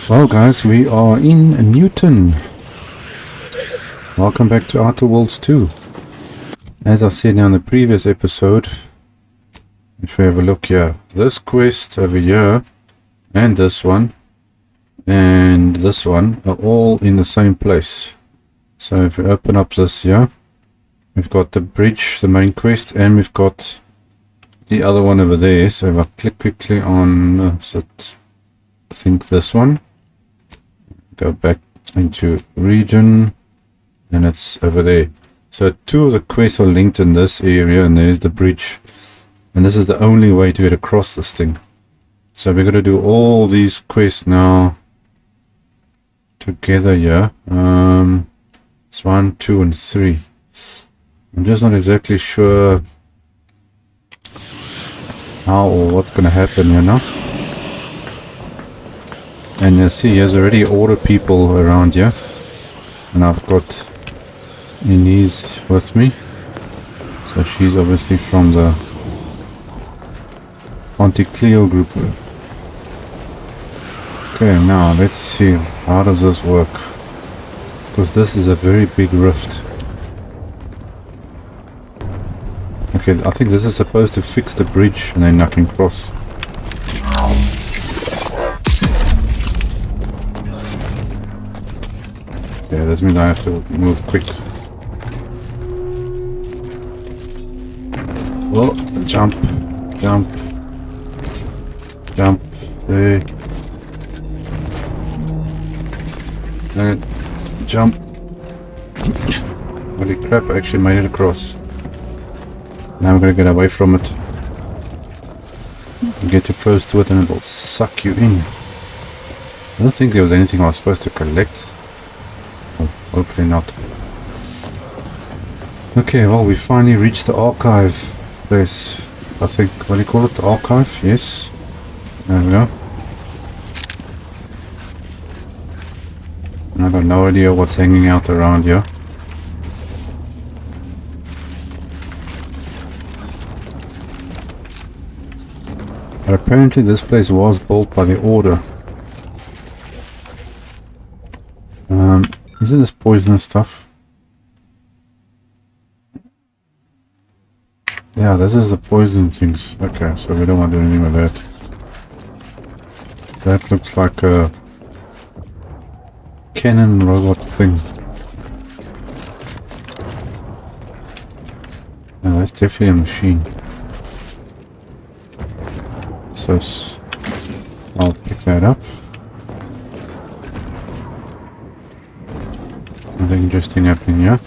Well guys, we are in Newton. Welcome back to Outer Worlds 2. As I said in the previous episode, if we have a look here, this quest over here, and this one are all in the same place. So if we open up this here, we've got the bridge, the main quest, and we've got the other one over there. So if I click quickly on I think this one, go back into region, and it's over there. So two of the quests are linked in this area, and there's the bridge, and this is the only way to get across this thing. So we're going to do all these quests now together here. It's 1, 2 and 3. I'm just not exactly sure how or what's going to happen, you know. And you see, there's already order people around here, and I've got Inez with me, so she's obviously from the Auntie Cleo group. Okay, now let's see, how does this work? Because this is a very big rift. Okay, I think this is supposed to fix the bridge, and then I can cross. Okay, this means I have to move quick. Oh, jump, jump, jump, there, and jump. Holy crap, I actually made it across. Now I'm gonna get away from it. You get too close to it and it will suck you in. I don't think there was anything I was supposed to collect. Hopefully not. Okay, well, we finally reached the archive place. I think, what do you call it? The archive? Yes. There we go. And I got no idea what's hanging out around here. But apparently this place was built by the Order. Is it this poisonous stuff? Yeah, this is the poison things. Okay, so we don't want to do anything with that. That looks like a cannon robot thing. Yeah, that's definitely a machine. So I'll pick that up. Nothing interesting happening here.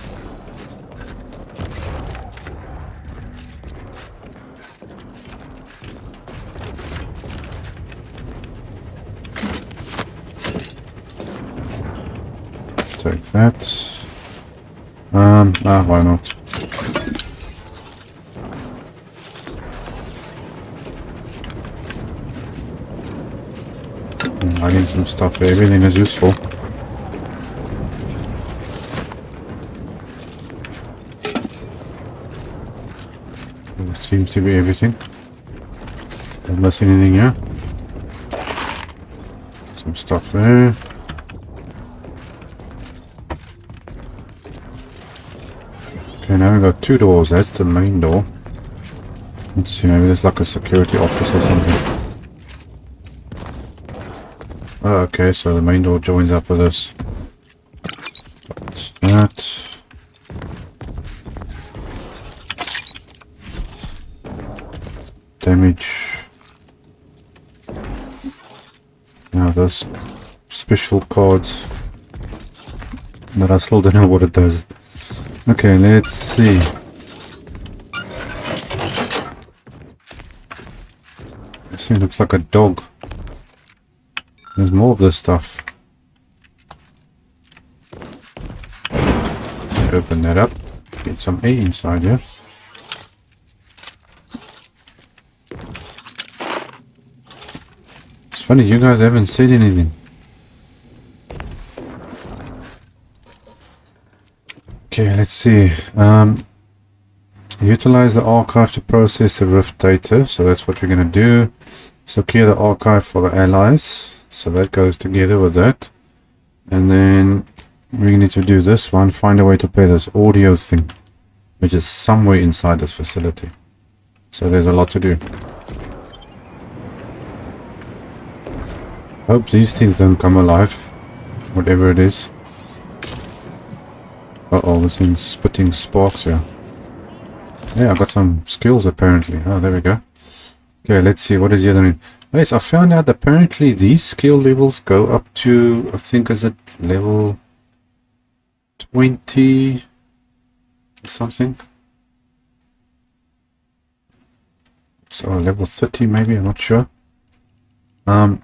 Take that. Why not? I need some stuff here. Everything is useful. Seems to be everything. Don't miss anything here. Some stuff there. Okay, now we've got two doors. That's the main door. Let's see, maybe there's like a security office or something. Oh, okay, so the main door joins up with this. That's that. Damage. Now those special cards, but I still don't know what it does. Okay, let's see. This thing looks like a dog. There's more of this stuff. Open that up. Get some A inside here. Funny, you guys haven't said anything. Okay, let's see. Utilize the archive to process the rift data. So that's what we're going to do. Secure the archive for the allies. So that goes together with that. And then we need to do this one, find a way to play this audio thing, which is somewhere inside this facility. So there's a lot to do. Hope these things don't come alive, whatever it is. Uh-oh, this thing's spitting sparks here. Yeah, I got some skills apparently. Oh, there we go. Okay, let's see, what is the other one? Yes, I found out apparently these skill levels go up to, I think, is it level 20 or something? So level 30 maybe, I'm not sure. Okay,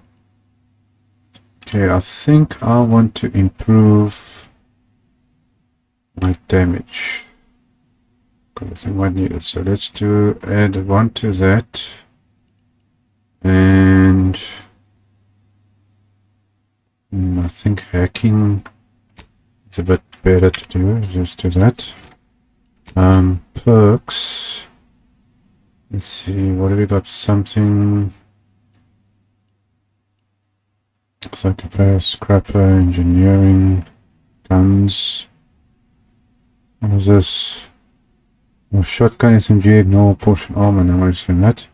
I think I want to improve my damage. I think I need it. So let's do add one to that. And I think hacking is a bit better to do. Just do that. Perks. Let's see, what have we got? Something. Psychopath, scrapper, engineering, guns. What is this? Oh, shotgun, SMG, ignore portion armor. Now I'm doing that.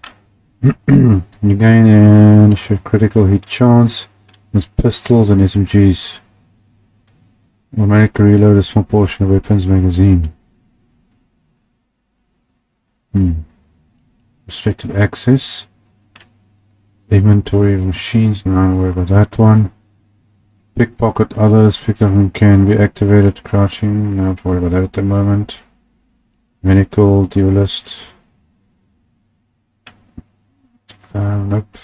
You gain and shoot critical hit chance. There's pistols and SMGs. Automatic reload a small portion of weapons magazine. Restricted access. Inventory of machines. No, don't worry about that one. Pickpocket others. Pickpocket can be activated. Crouching. No, don't worry about that at the moment. Medical duelist. Nope.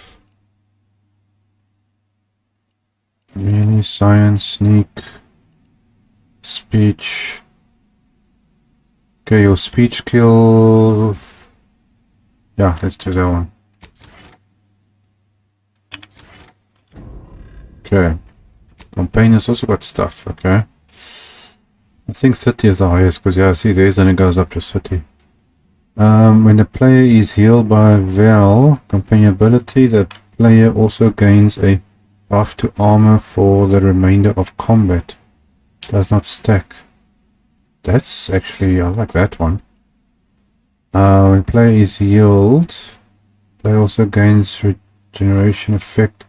Really, science, sneak, speech. Okay, your speech skill. Yeah, let's do that one. Okay. Companions also got stuff, okay. I think 30 is the highest, because yeah, see theirs and it goes up to 30. When the player is healed by reveiw companion ability, the player also gains a buff to armor for the remainder of combat. Does not stack. That's actually, I like that one. When player is healed, player also gains regeneration effect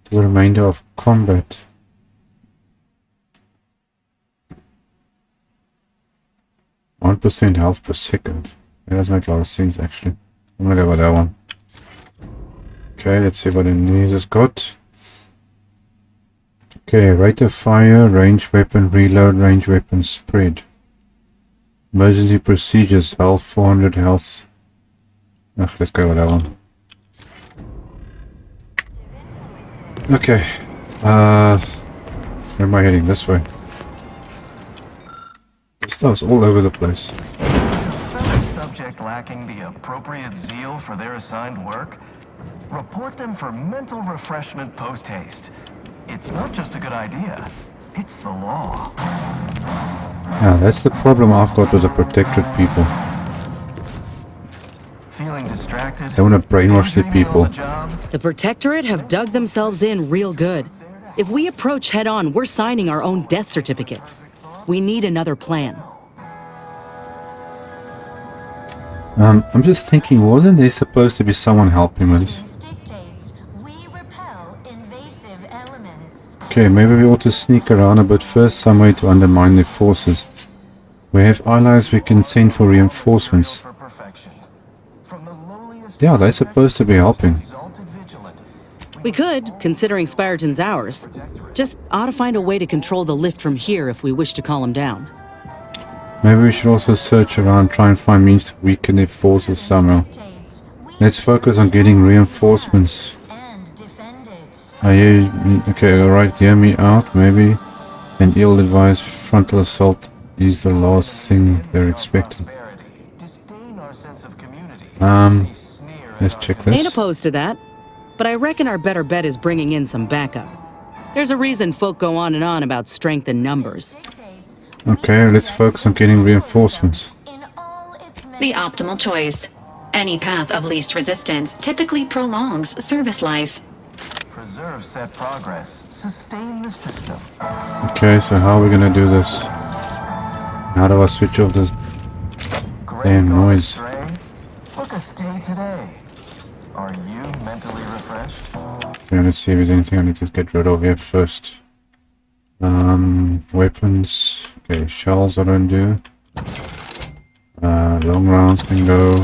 for the remainder of combat. %1 health per second. That does make a lot of sense actually. I'm gonna go with that one. Okay, let's see what it needs has got. Okay, rate of fire, range weapon, reload, range weapon, spread. Emergency procedures, health, 400 health. Ugh, let's go with that one. Okay. Where am I heading? This way. This stuff's all over the place. Subject lacking the appropriate zeal for their assigned work? Report them for mental refreshment post-haste. It's not just a good idea, it's the law. Yeah, that's the problem I've got with the protectorate people. Feeling distracted? They want to brainwash the people. The protectorate have dug themselves in real good. If we approach head-on, we're signing our own death certificates. We need another plan. I'm just thinking, wasn't there supposed to be someone helping with this? Okay, maybe we ought to sneak around a bit first, some way to undermine their forces. We have allies we can send for reinforcements. Yeah, they're supposed to be helping. We could, considering Spyreton's ours. Just ought to find a way to control the lift from here if we wish to calm them down. Maybe we should also search around, try and find means to weaken their forces somehow. Let's focus on getting reinforcements. Okay, alright, hear me out. Maybe an ill-advised frontal assault is the last thing they're expecting. Let's check this. Ain't opposed to that, but I reckon our better bet is bringing in some backup. There's a reason folk go on about strength in numbers. Okay, let's focus on getting reinforcements. The optimal choice. Any path of least resistance typically prolongs service life. Preserve set progress. Sustain the system. Okay, so how are we gonna do this? How do I switch off this damn noise? Look a stay today. Are you mentally refreshed? Okay, let's see if there's anything I need to get rid of here first. Weapons. Okay, shells I don't do. Long rounds can go.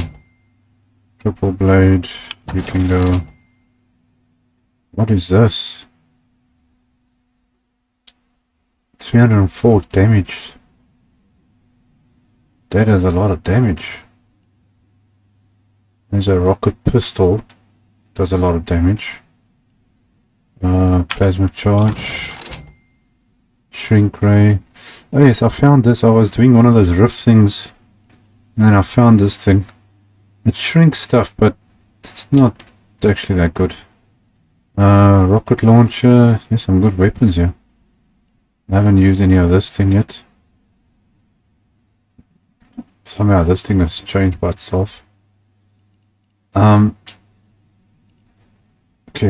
Triple blade, you can go. What is this? 304 damage. That is a lot of damage. There's a rocket pistol. Does a lot of damage. Plasma charge. Shrink ray. Oh yes, I found this. I was doing one of those rift things. And then I found this thing. It shrinks stuff, but it's not actually that good. Rocket launcher. There's some good weapons here. I haven't used any of this thing yet. Somehow this thing has changed by itself. Okay,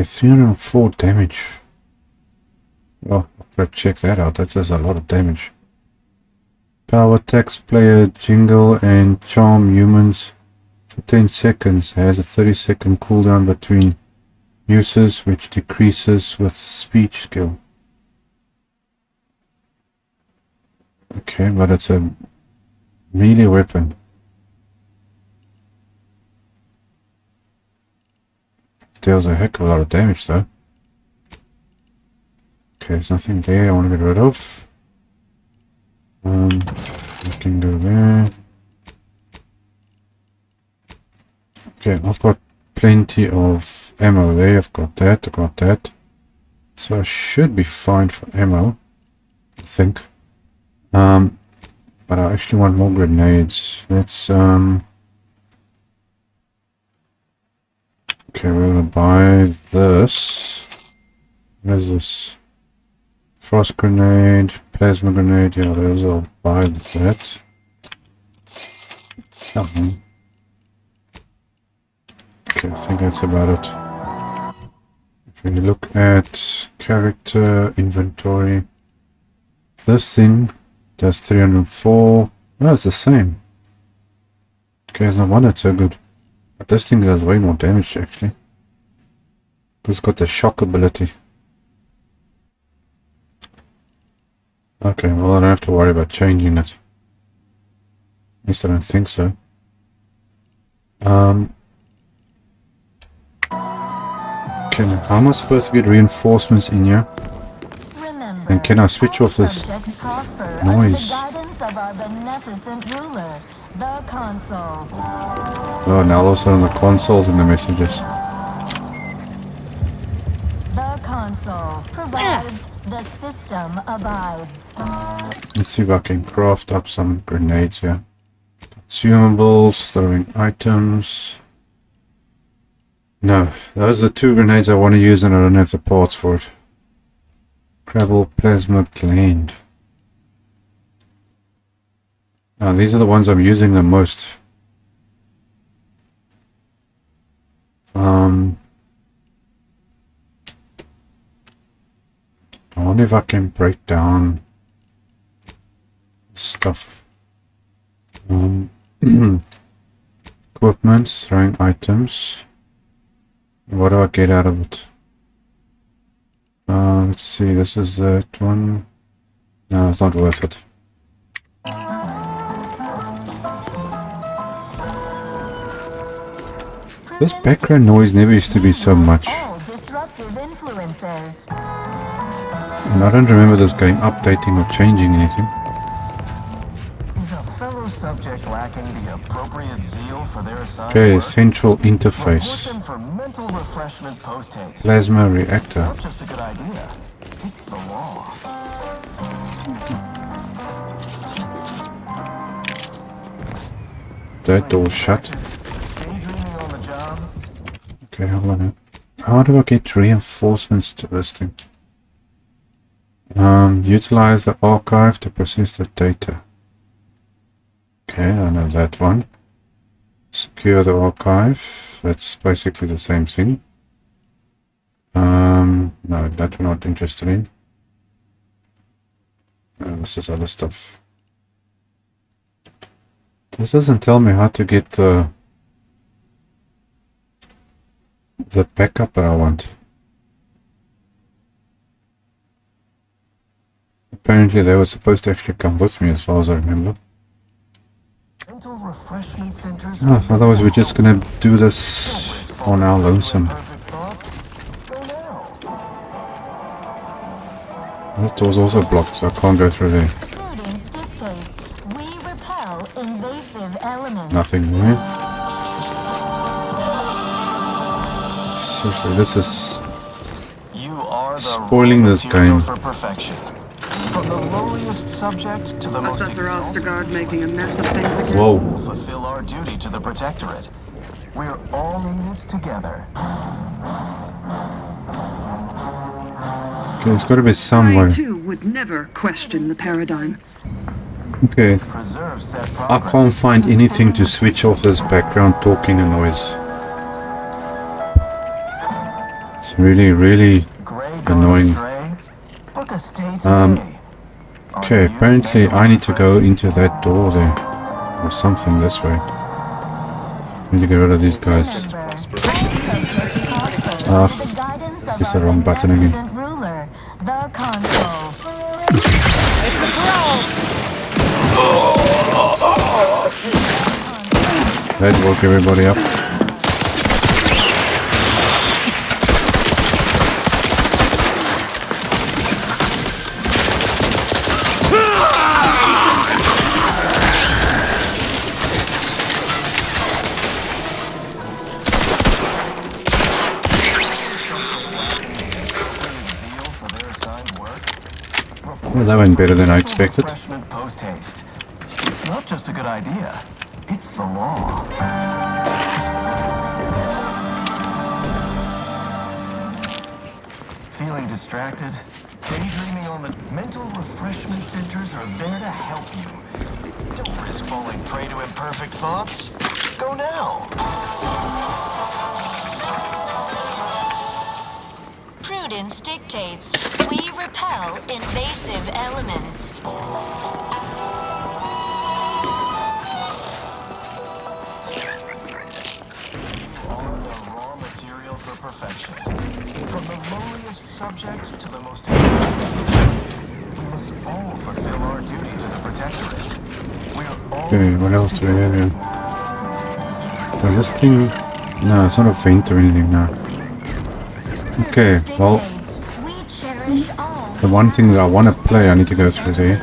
304 damage. Oh, I've got to check that out. That does a lot of damage. Power attacks player, jingle and charm humans for 10 seconds. Has a 30-second cooldown between uses, which decreases with speech skill. Okay, but it's a melee weapon. Deals a heck of a lot of damage though. Okay, there's nothing there I want to get rid of. We can go there. Okay, I've got plenty of ammo there. I've got that. So I should be fine for ammo, I think. But I actually want more grenades. Let's okay, we're gonna buy this. What is this? Frost grenade, plasma grenade. Yeah, those I'll buy that. Okay, I think that's about it. If we look at character inventory, this thing does 304. Oh, it's the same. Okay, it's no wonder it's so good. But this thing does way more damage actually. It's got the shock ability. Okay, well I don't have to worry about changing it. At least I don't think so. Okay, now how am I supposed to get reinforcements in here? Remember, And can I switch off this subjects prosper noise? under the guidance of our beneficent ruler, the console. Oh, now all of a sudden the consoles and the messages. The console provides, the system abides. Let's see if I can craft up some grenades here. Consumables, throwing items. No, those are the two grenades I want to use and I don't have the parts for it. Gravel plasma gland. Now these are the ones I'm using the most. I wonder if I can break down stuff. Equipment, throwing items. What do I get out of it? Let's see, this is that one. No, it's not worth it. This background noise never used to be so much. All disruptive influences. And I don't remember this game updating or changing anything. Is a fellow subject lacking the appropriate zeal for their assigned Okay, work? central Report interface. them for mental refreshment post-haste. Plasma It's reactor. not just a good idea. It's the law. That door shut. Daydreaming on the job? Okay, hold on. How do I get reinforcements to this thing? Utilize the archive to process the data. Okay, I know that one. Secure the archive. That's basically the same thing. No, that we're not interested in. This is other stuff. This doesn't tell me how to get the backup that I want. Apparently they were supposed to actually come with me as far as I remember. Mental refreshment centers. Otherwise we're just gonna do this on our lonesome. This door's also blocked, so I can't go through there. Prudence dictates we repel invasive elements. Nothing there. Seriously, this is You are the spoiling raw this material game. for perfection. From the lowliest subject to the most Assessor exalted, Ostergaard making a mess of things again. Whoa. we'll fulfill our duty to the Protectorate. We're all in this together. Okay, there's got to be some I way. too would never question the paradigm. Okay, Preserve said I progress. can't find anything to switch off this background talking and noise. It's really, really Gray annoying. Gray, book a stay Um, today. Okay, apparently I need to go into that door there. Or something this way. Need to get rid of these guys. Ah, it's the wrong button again. Ruler, the console. That woke everybody up. Well, that went better than I expected. Refreshment post haste. It's not just a good idea, it's the law. Feeling distracted? Daydreaming on the mental refreshment centers are there to help you. Don't risk falling prey to imperfect thoughts. Go now. Prudence dictates we repel invasive elements. Are the raw material for perfection. From the lowliest subject to the most we must all fulfill our duty to the Protectorate. We're all Okay, what else do we have here? Does this thing... No, it's not a vent or anything, no. Okay, well, We cherish all. the one thing that I want to play, I need to go through there.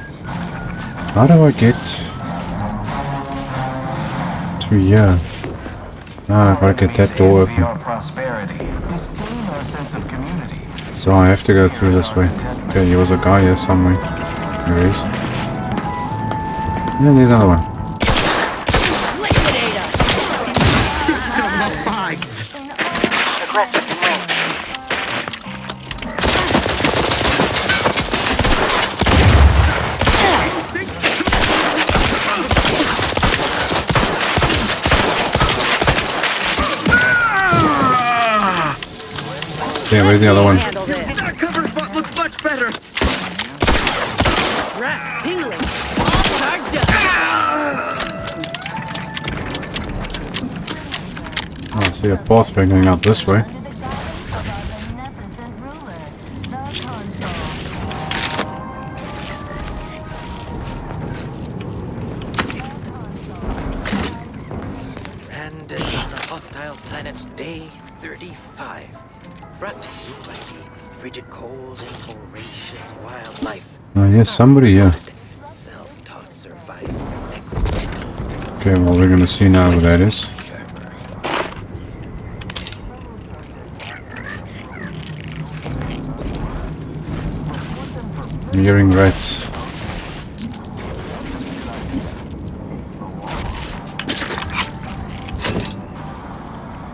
How do I get to here? Ah, I gotta get that door Envy open. our prosperity, disdain our sense of community. So I have to go through this way. Okay, there was a guy here somewhere. There he is. Yeah, there's another one. Yeah, where's the other one? That cover foot looks much better. Grass tingling. Charged up. Oh, I see a pathway going up this way. Landed on the hostile planet day 35. Brought to you by the frigid cold and voracious wildlife. Oh, yes, somebody here. Self-taught survival expert. Okay, well, we're gonna see now who that is. I'm hearing rats.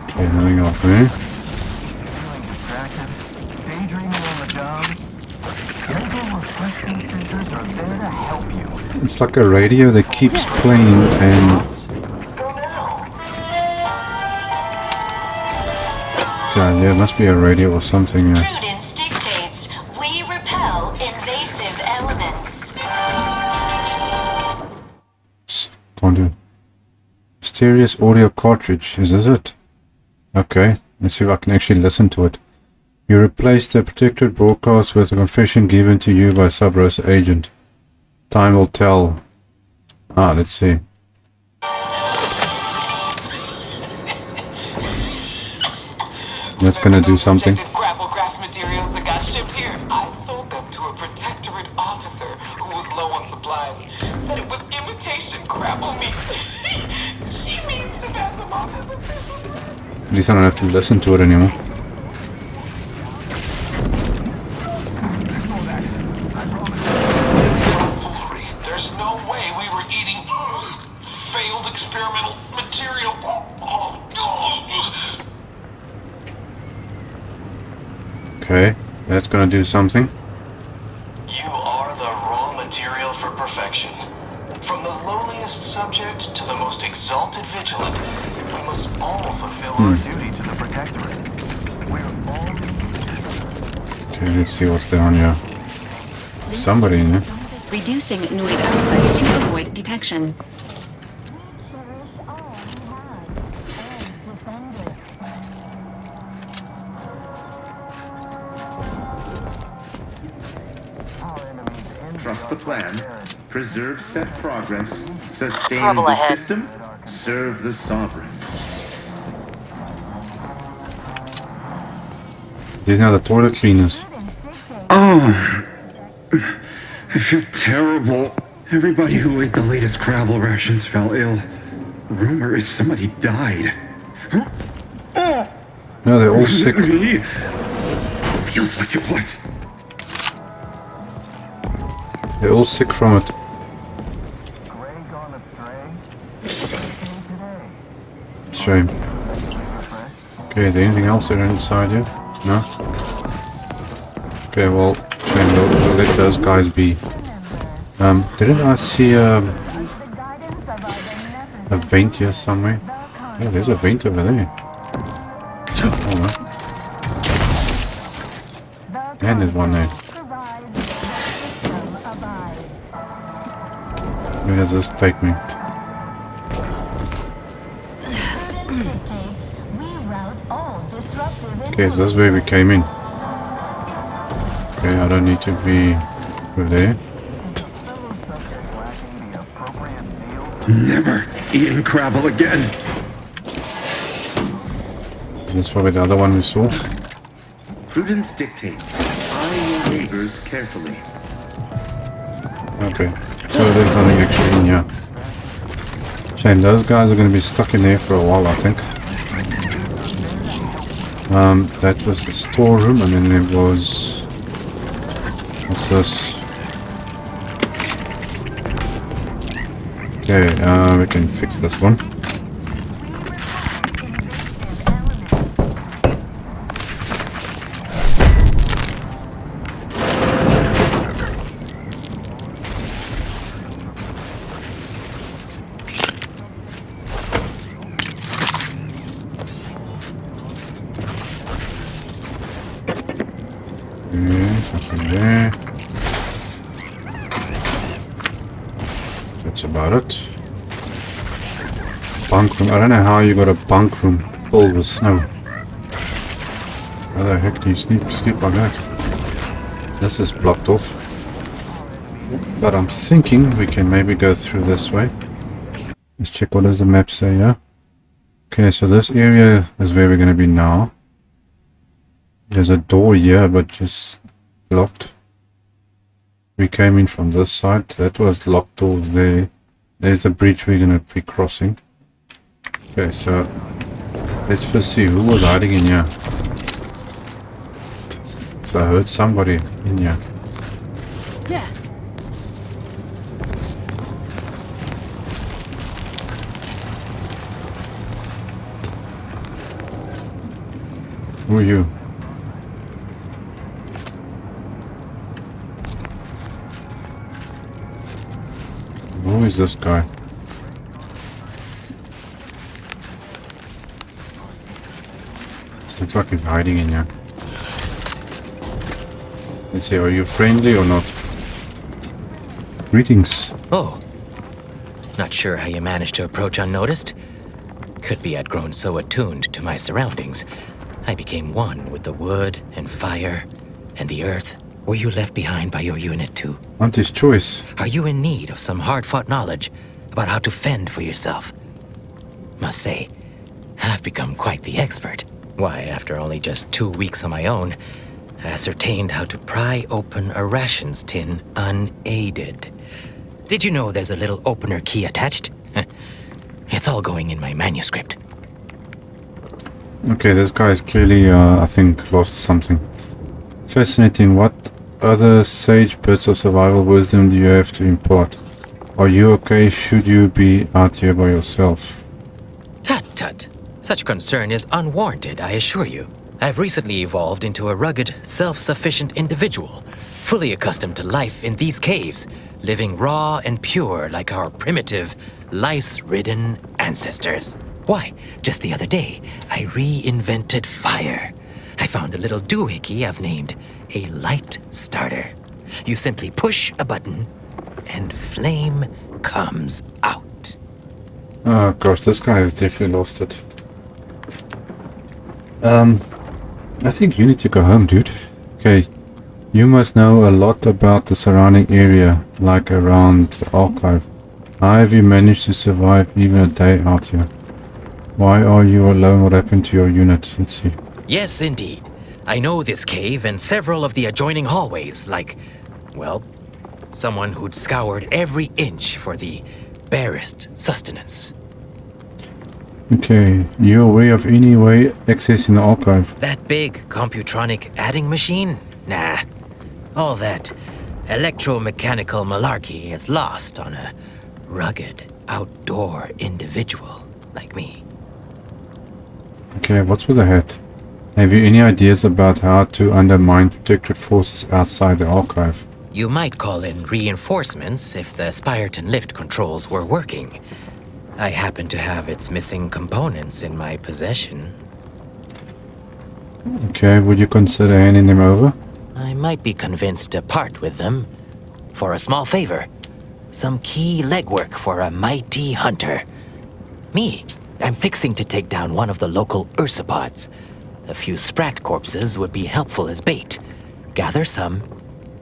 Okay, nothing off there. Feeling distracted, daydreaming on the job. Mental refreshment centers are there to help you. It's like a radio that keeps playing and... Go now. guy? Yeah, it must be a radio or something. Yeah. Prudence dictates we repel invasive elements. Can't do. Mysterious audio cartridge. Is this it? Okay. Let's see if I can actually listen to it. You replace the protected broadcast with a confession given to you by Sub Rosa agent. Time will tell. Ah, let's see. That's gonna do something. Craft materials that got shipped here. I sold them to a protectorate officer who was low on supplies. Said it was imitation grapple meat. She means to pass them off as official. At least I don't have to listen to it anymore. Foolery. There's no way we were eating failed experimental material. Okay, that's gonna do something. You are the raw material for perfection. From the lowliest subject to the most exalted vigilant, we must all fulfill our duty to the Protectorate. We're all... Okay, let's see what's down here. Somebody in here. Reducing noise output to avoid detection. Trust the plan, preserve set progress, sustain the system, serve the sovereign. These are the toilet cleaners. Oh, I feel terrible. Everybody who ate the latest Crabble rations fell ill. Rumor is somebody died. Yeah, they're all sick. Me? Feels like it was. They're all sick from it. Shame. Okay, is there anything else there inside here? No? Okay, well, shame, we'll let those guys be. Didn't I see a vent here somewhere? Yeah, there's a vent over there. Oh, no. And there's one there. Where does this take me? Okay, so this is where we came in. Okay, I don't need to be over there. Never eating Crabble again. That's probably the other one we saw. Prudence dictates. Eye your neighbors carefully. Okay, so there's nothing actually in here. Shame, those guys are going to be stuck in there for a while, I think. That was the storeroom, and then there was... What's this? Okay, we can fix this one. There. That's about it. Bunk room. I don't know how you got a bunk room full with snow. How the heck do you sleep like that? This is blocked off. But I'm thinking we can maybe go through this way. Let's check what does the map say here. Okay, so this area is where we're going to be now. There's a door here, but just locked. We came in from this side. That was locked over there. There's a bridge we're going to be crossing. Okay, so let's first see who was hiding in here. So I heard somebody in here. Yeah. Who are you? Who is this guy? It's a Looks like he's hiding in here. Let's see, are you friendly or not? Greetings. Oh. Not sure how you managed to approach unnoticed. Could be I'd grown so attuned to my surroundings, I became one with the wood and fire and the earth. Were you left behind by your unit too? Auntie's choice. Are you in need of some hard-fought knowledge about how to fend for yourself? Must say, I've become quite the expert. Why, after only just 2 weeks on my own, I ascertained how to pry open a rations tin unaided. Did you know there's a little opener key attached? It's all going in my manuscript. Okay, this guy's clearly, I think, lost something. Fascinating. What other sage bits of survival wisdom do you have to impart? Are you okay should you be out here by yourself? Tut tut. Such concern is unwarranted, I assure you. I've recently evolved into a rugged, self-sufficient individual, fully accustomed to life in these caves, living raw and pure like our primitive, lice-ridden ancestors. Why, just the other day, I reinvented fire. I found a little doohickey I've named a light starter. You simply push a button, and flame comes out. Oh gosh, this guy has definitely lost it. I think you need to go home, dude. Okay, you must know a lot about the surrounding area, like around the archive. How have you managed to survive even a day out here? Why are you alone? What happened to your unit? Let's see. Yes, indeed. I know this cave and several of the adjoining hallways, like, well, someone who'd scoured every inch for the barest sustenance. Okay, you aware of any way accessing the archive? That big computronic adding machine? Nah. All that electromechanical malarkey is lost on a rugged, outdoor individual like me. Okay, what's with the hat? Have you any ideas about how to undermine protected forces outside the archive? You might call in reinforcements if the Spyreton lift controls were working. I happen to have its missing components in my possession. Okay, would you consider handing them over? I might be convinced to part with them for a small favor. Some key legwork for a mighty hunter. Me, I'm fixing to take down one of the local ursopods. A few sprat corpses would be helpful as bait. Gather some,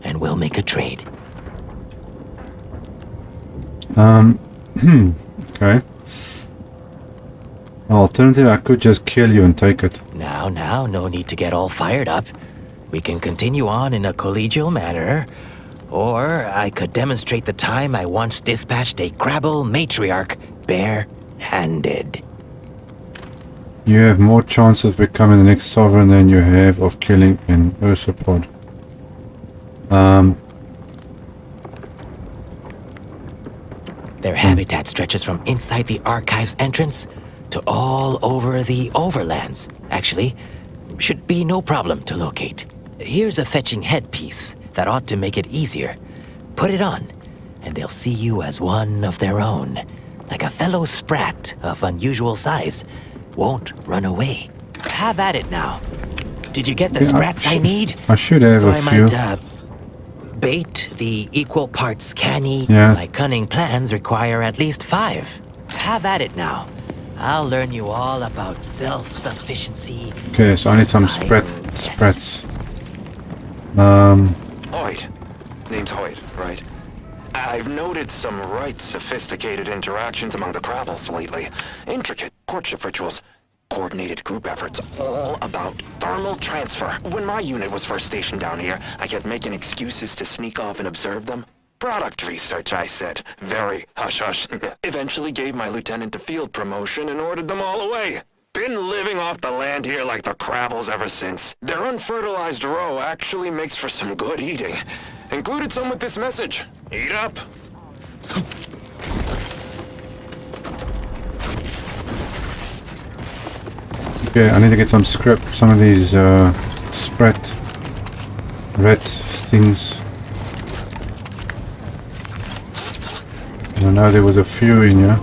and we'll make a trade. Okay. Alternative, I could just kill you and take it. Now, no need to get all fired up. We can continue on in a collegial manner, or I could demonstrate the time I once dispatched a Crabble matriarch bare-handed. You have more chance of becoming the next sovereign than you have of killing an ursopod. Their habitat stretches from inside the archive's entrance to all over the overlands. Actually, should be no problem to locate. Here's a fetching headpiece that ought to make it easier. Put it on, and they'll see you as one of their own, like a fellow sprat of unusual size. Won't run away. Have at it now. Did you get the sprats I need? I should have so a few. I might, bait the equal parts canny. Yeah. My cunning plans require at least 5. Have at it now. I'll learn you all about self-sufficiency. Okay, so I need some sprats. Hoyt. Name's Hoyt, right? I've noted some right sophisticated interactions among the Crabbles lately. Intricate courtship rituals. Coordinated group efforts, all about thermal transfer. When my unit was first stationed down here, I kept making excuses to sneak off and observe them. Product research, I said. Very hush-hush. Eventually gave my lieutenant a field promotion and ordered them all away. Been living off the land here like the Crabbles ever since. Their unfertilized roe actually makes for some good eating. Included some with this message. Eat up. Okay, I need to get some some of these sprat red things. I know there was a few in here.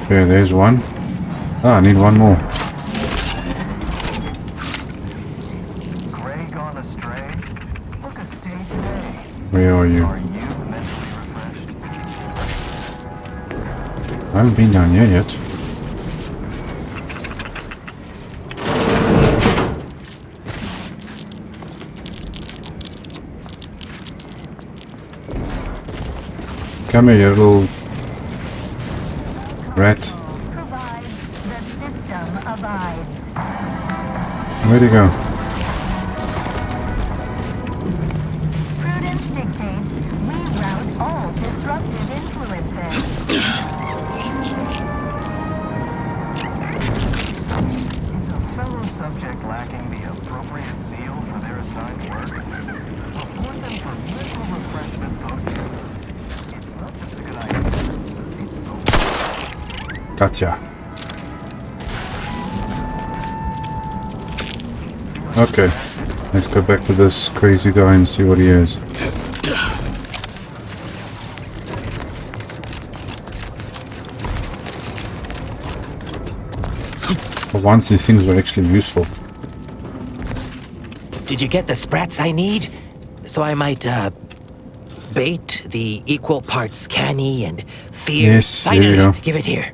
Okay, there's one. Ah, I need one more. Gray gone astray? Look a stay today. Where are you? Are you mentally refreshed? I haven't been down here yet. Come here, you little rat. Provides, the system abides. Where'd he go? Prudence dictates we rout all disruptive influences. Is a fellow subject lacking the appropriate zeal for their assigned work? Report them for mental refreshment post-haste. It's not just a good idea. It's the... Gotcha. Okay, let's go back to this crazy guy and see what he is. For once, these things were actually useful. Did you get the sprats I need? So I might, bait the equal parts canny and fear? Yes, Finally, here you go. give it here.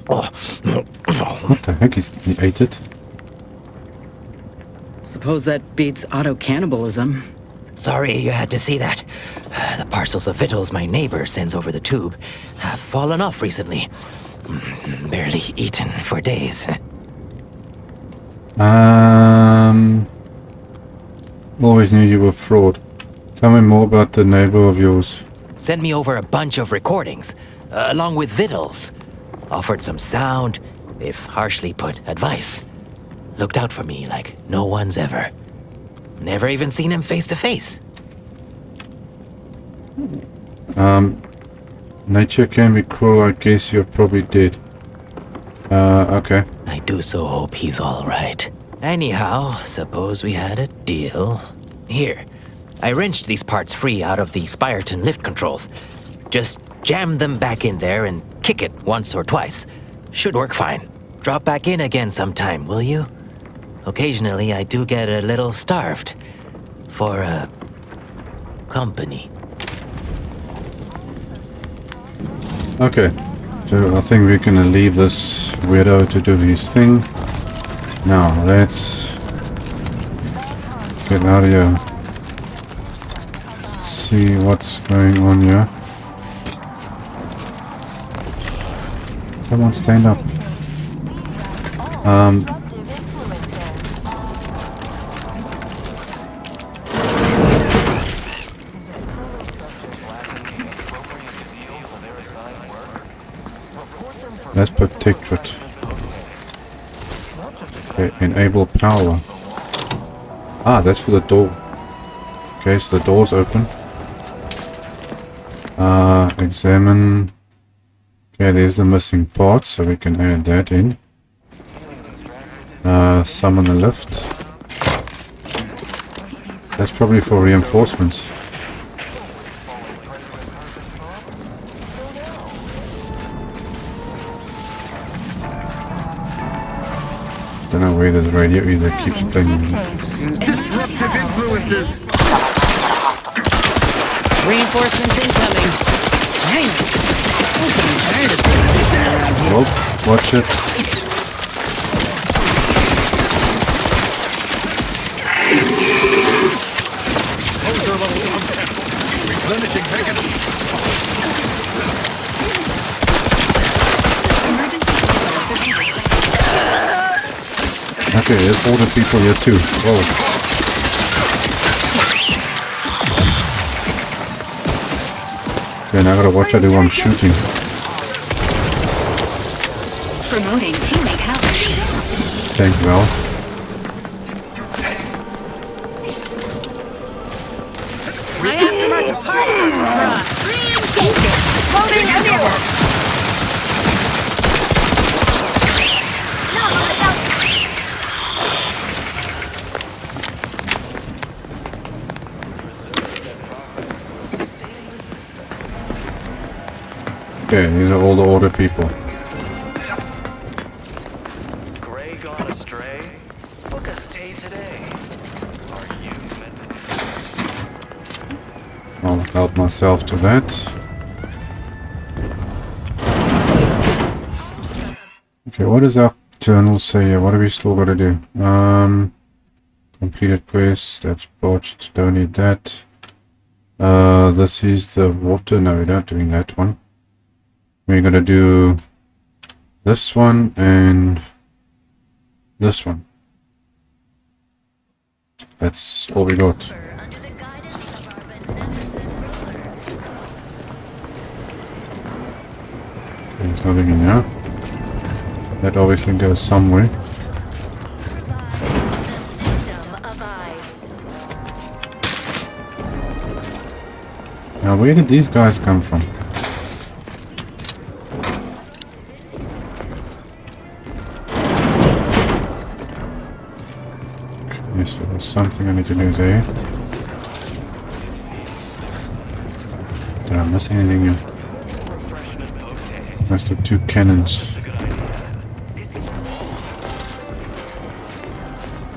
What the heck? He ate it? Suppose that beats auto-cannibalism. Sorry you had to see that. The parcels of victuals my neighbor sends over the tube have fallen off recently. Barely eaten for days. Always knew you were a fraud. Tell me more about the neighbor of yours. Sent me over a bunch of recordings, along with victuals. Offered some sound, if harshly put, advice. Looked out for me like no one's ever. Never even seen him face to face. Nature can be cruel, I guess you're probably dead. Okay. I do so hope he's all right. Anyhow, suppose we had a deal. Here, I wrenched these parts free out of the Spyreton lift controls. Just jam them back in there and kick it once or twice. Should work fine. Drop back in again sometime, will you? Occasionally, I do get a little starved. For, company. Okay. So I think we're gonna leave this weirdo to do his thing. Now, let's get out of here. See what's going on here. Come on, stand up. Let's protectorate. Okay, enable power. Ah, that's for the door. Okay, so the door's open. Examine. Okay, there's the missing part, so we can add that in. Summon the lift. That's probably for reinforcements. Don't know where this radio either keeps playing music. Disruptive influences! Reinforcements incoming. Dang. I'm getting tired of this around here. Whoop, watch it. Replenishing packet. Okay, there's all the people here too. Whoa. Okay, now I gotta watch out who I'm shooting. Promoting teammate health. Thanks, Val. I have to mark the parts. Loading heavy. Okay, these are all the order people. Gray gone astray? Book a stay today. Are you meant to... I'll help myself to that. Okay, what does our journal say here? What do we still got to do? Completed quest, that's botched, don't need that. This is the water, no we're not doing that one. We're gonna do this one and this one. That's all we got. There's nothing in here. That obviously goes somewhere. Now where did these guys come from? Okay, so there's something I need to do there. Did I miss anything here? That's the two cannons.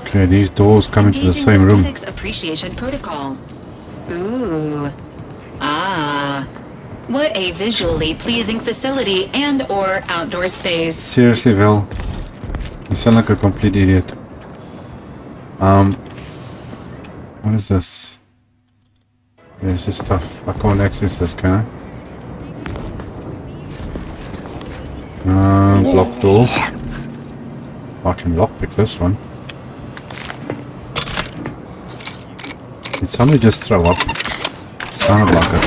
Okay, these doors come into the same room. Aesthetics appreciation protocol. Ooh. Ah. What a visually pleasing facility and/or outdoor space. Seriously, Val, you sound like a complete idiot. What is this? There's this stuff. I can't access this, can I? Block door. I can lockpick this one. Did somebody just throw up? Sounded like it.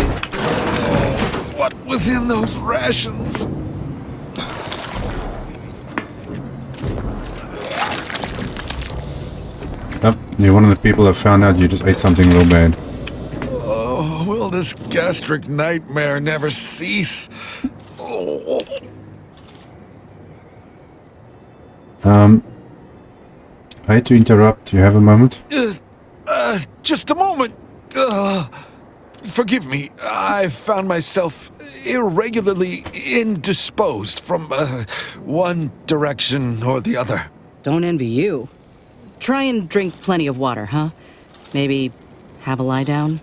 What was in those rations? Yep, you're one of the people that found out you just ate something real bad. Oh, will this gastric nightmare never cease? Oh. I hate to interrupt. Do you have a moment? Just a moment. Forgive me. I found myself irregularly indisposed from one direction or the other. Don't envy you. Try and drink plenty of water, huh? Maybe have a lie down?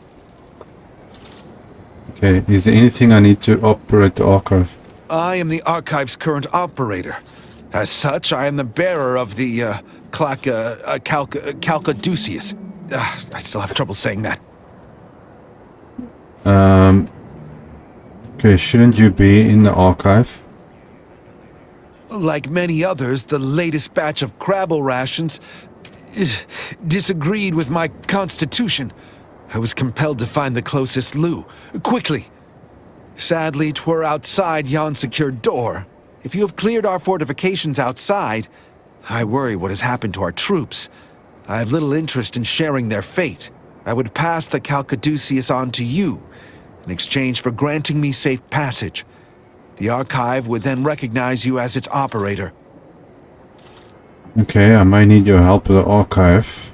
Okay, is there anything I need to operate the archive? I am the archive's current operator. As such, I am the bearer of the Calcaduceus. I still have trouble saying that. Okay, shouldn't you be in the archive? Like many others, the latest batch of Crabble rations disagreed with my constitution. I was compelled to find the closest loo, quickly. Sadly, 'twere outside yon secured door. If you have cleared our fortifications outside, I worry what has happened to our troops. I have little interest in sharing their fate. I would pass the Calcaduceus on to you, in exchange for granting me safe passage. The archive would then recognize you as its operator. Okay, I may need your help with the archive.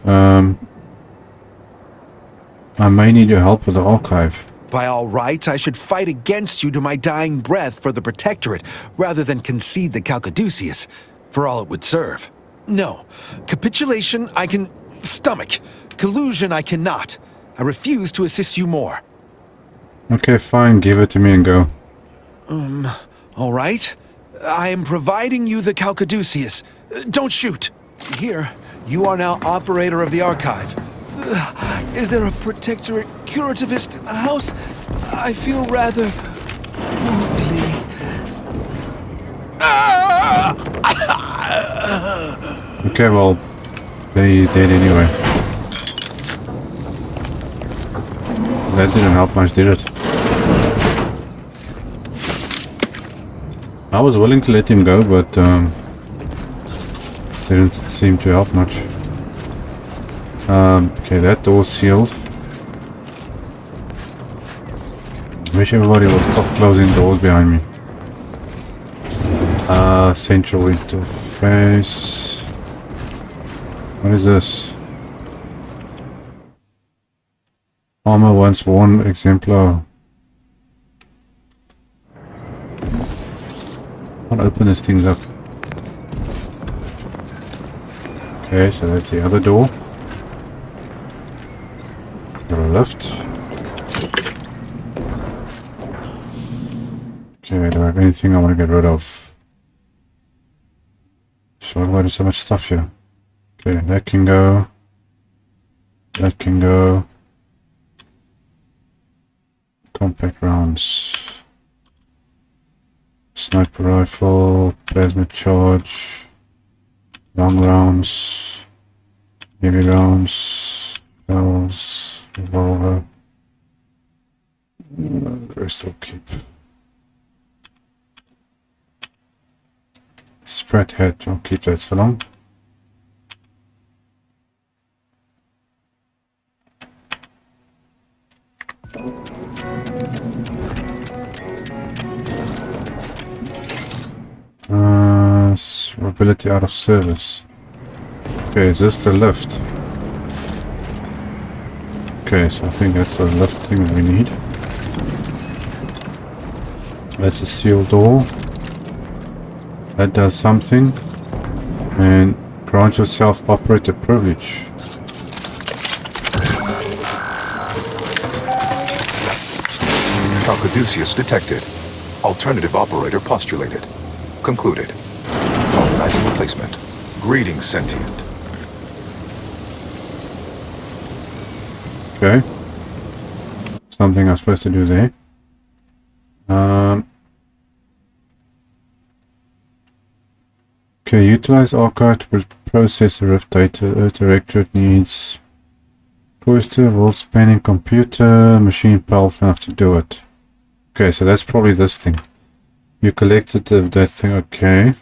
By all rights, I should fight against you to my dying breath for the Protectorate, rather than concede the Calcaduceus, for all it would serve. No, capitulation I can stomach. Collusion I cannot. I refuse to assist you more. Okay, fine, give it to me and go. All right. I am providing you the Calcaduceus. Don't shoot. Here, you are now operator of the archive. Is there a Protectorate curativist in the house? I feel rather woundly. Okay, well, he's dead anyway. That didn't help much, did it? I was willing to let him go, but didn't seem to help much. Okay, that door's sealed. Wish everybody would stop closing doors behind me. Central interface. What is this? Armor once worn exemplar. Can't open these things up. Okay, so that's the other door. Got a lift. Okay, do I have anything I want to get rid of? So why there's so much stuff here? Okay, that can go. That can go. Compact rounds. Sniper rifle, plasma charge, long rounds, heavy rounds, shells, revolver. The rest I'll keep. Spread head, I'll keep that so long. Mobility out of service. Okay, is this the lift? Okay, so I think that's the lift thing that we need. That's a sealed door. That does something. And grant yourself operator privilege. Caduceus detected. Alternative operator postulated. Concluded. Organizing replacement. Greetings, sentient. Okay. Something I'm supposed to do there. Okay, utilize archive to process the Rift data. Earth Directorate needs poster, world spanning computer, machine powerful enough to do it. Okay, so that's probably this thing. You collected that thing, okay.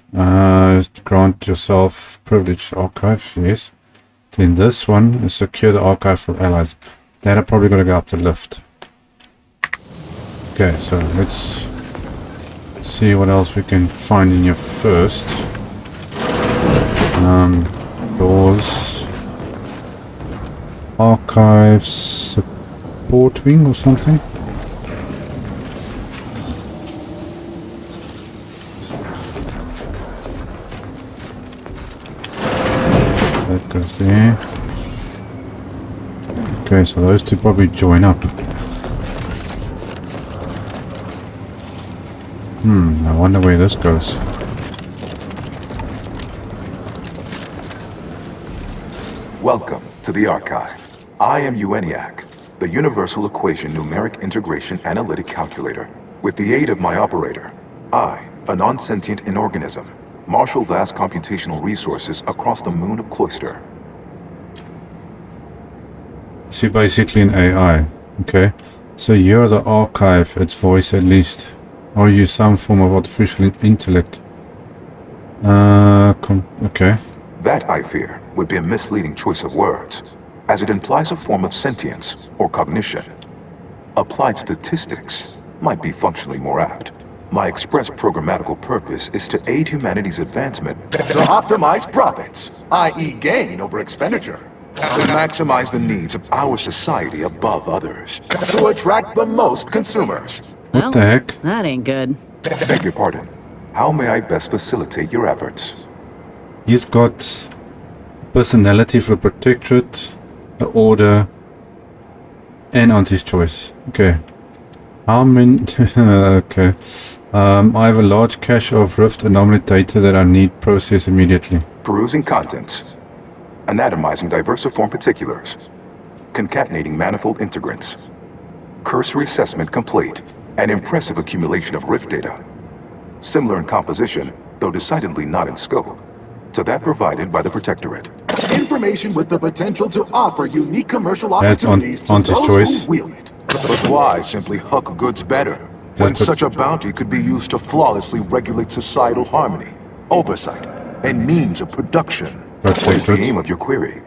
Grant yourself privilege archive, yes. Then this one is secure the archive for allies. That I probably gotta go up the lift. Okay, so let's see what else we can find in here first. Doors. Archives, support wing or something. That goes there. Okay, so those two probably join up. I wonder where this goes. Welcome to the archive. I am ENIAC, the Universal Equation Numeric Integration Analytic Calculator. With the aid of my operator, I, a non-sentient inorganism, marshal vast computational resources across the moon of Cloister. So basically an AI, okay? So you're the archive, its voice at least. Or you some form of artificial intellect. Okay. That, I fear, would be a misleading choice of words, as it implies a form of sentience or cognition. Applied statistics might be functionally more apt. My express programmatical purpose is to aid humanity's advancement to optimize profits, i.e. gain over expenditure, to maximize the needs of our society above others, to attract the most consumers. What the heck? That ain't good. Beg your pardon. How may I best facilitate your efforts? He's got personality for the Protectorate, the Order, and Auntie's Choice. Okay. How many... okay. I have a large cache of Rift anomaly data that I need processed immediately. Perusing contents. Anatomizing diversiform particulars. Concatenating manifold integrants. Cursory assessment complete. An impressive accumulation of Rift data. Similar in composition, though decidedly not in scope, to that provided by the Protectorate. Information with the potential to offer unique commercial opportunities to those who wield it. But why simply huck goods better, when such a bounty could be used to flawlessly regulate societal harmony, oversight, and means of production? What is the aim of your query?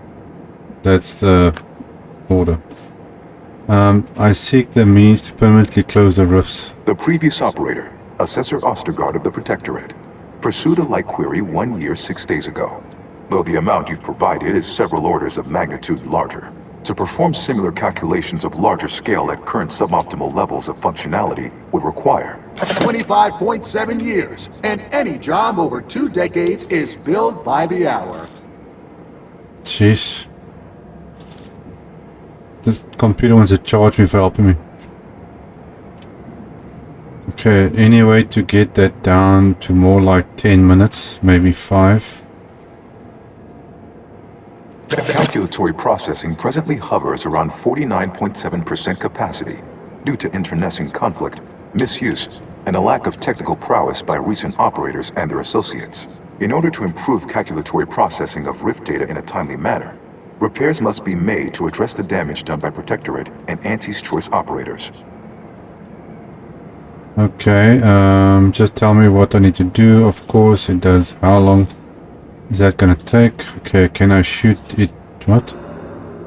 That's the order. I seek the means to permanently close the rifts. The previous operator, Assessor Ostergaard of the Protectorate, pursued a like query 1 year, 6 days ago, though the amount you've provided is several orders of magnitude larger. To perform similar calculations of larger scale at current suboptimal levels of functionality would require 25.7 years, and any job over 2 decades is billed by the hour. Jeez. This computer wants to charge me for helping me. Okay, any way to get that down to more like 10 minutes, maybe 5? Calculatory processing presently hovers around 49.7% capacity due to internecine conflict, misuse, and a lack of technical prowess by recent operators and their associates. In order to improve calculatory processing of Rift data in a timely manner, repairs must be made to address the damage done by Protectorate and Anti's Choice operators. Okay, just tell me what I need to do. Of course it does. How long is that gonna take? Okay, can I shoot it? What?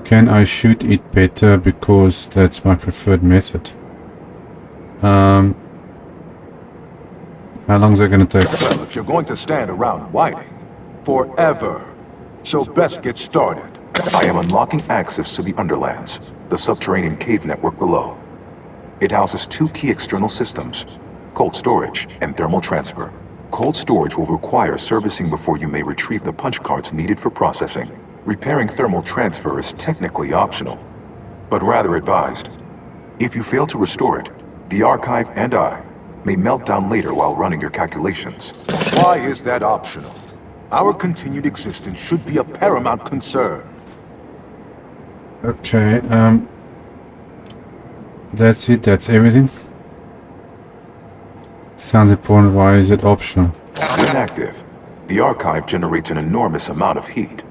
Can I shoot it better because that's my preferred method? How long is that gonna take? Well, if you're going to stand around waiting forever, so best get started. I am unlocking access to the Underlands, the subterranean cave network below. It houses 2 key external systems, cold storage and thermal transfer. Cold storage will require servicing before you may retrieve the punch cards needed for processing. Repairing thermal transfer is technically optional, but rather advised. If you fail to restore it, the archive and I may melt down later while running your calculations. Why is that optional? Our continued existence should be a paramount concern. Okay, that's it, that's everything. Sounds important, why is it optional? When active, the archive generates an enormous amount of heat.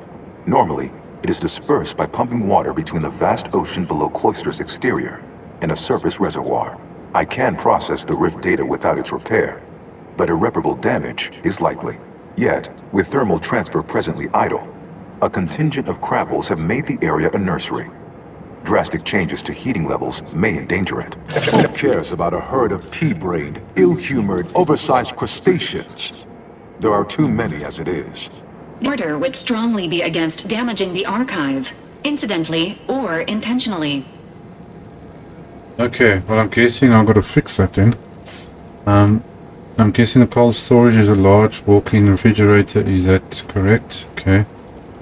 Normally, it is dispersed by pumping water between the vast ocean below Cloister's exterior and a surface reservoir. I can process the Rift data without its repair, but irreparable damage is likely. Yet, with thermal transfer presently idle, a contingent of crabbles have made the area a nursery. Drastic changes to heating levels may endanger it. Who cares about a herd of pea-brained, ill-humored, oversized crustaceans? There are too many as it is. Order would strongly be against damaging the archive, incidentally or intentionally. Okay, well I'm guessing I've got to fix that then. I'm guessing the cold storage is a large walk-in refrigerator, is that correct? Okay.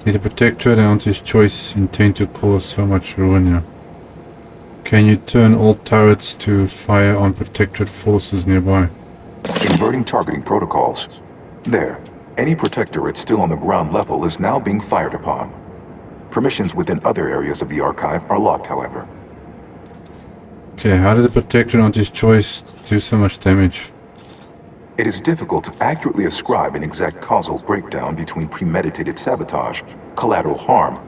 Did the Protectorate and Anti's Choice intend to cause so much ruin here? Can you turn all turrets to fire on Protectorate forces nearby? Inverting targeting protocols. There. Any Protectorate still on the ground level is now being fired upon. Permissions within other areas of the archive are locked, however. Okay, how did the Protectorate and Anti's Choice do so much damage? It is difficult to accurately ascribe an exact causal breakdown between premeditated sabotage, collateral harm,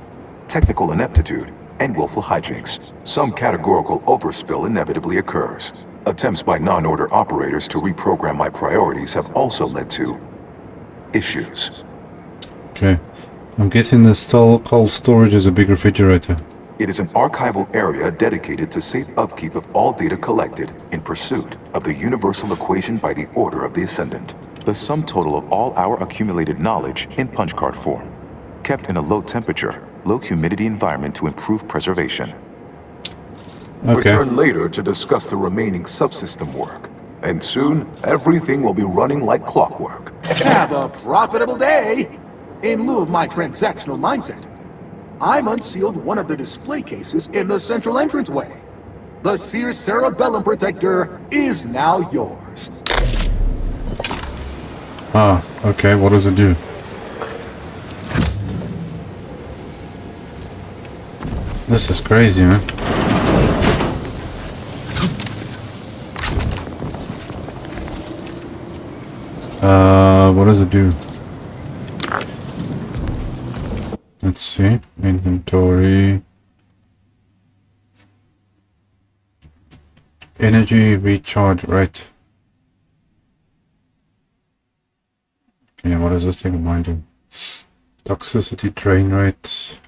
technical ineptitude, and willful hijinks. Some categorical overspill inevitably occurs. Attempts by non-order operators to reprogram my priorities have also led to issues. Okay, I'm guessing the cold storage is a big refrigerator. It is an archival area dedicated to safe upkeep of all data collected in pursuit of the universal equation by the Order of the Ascendant. The sum total of all our accumulated knowledge in punch card form, kept in a low temperature, low humidity environment to improve preservation. Okay. Return later to discuss the remaining subsystem work, and soon everything will be running like clockwork. Have a profitable day! In lieu of my transactional mindset, I've unsealed one of the display cases in the central entranceway. The Sears Cerebellum Protector is now yours. Ah, okay, what does it do? This is crazy, man. What does it do? Let's see. Inventory. Energy recharge rate. Okay, what does this thing remind you? Toxicity drain rate.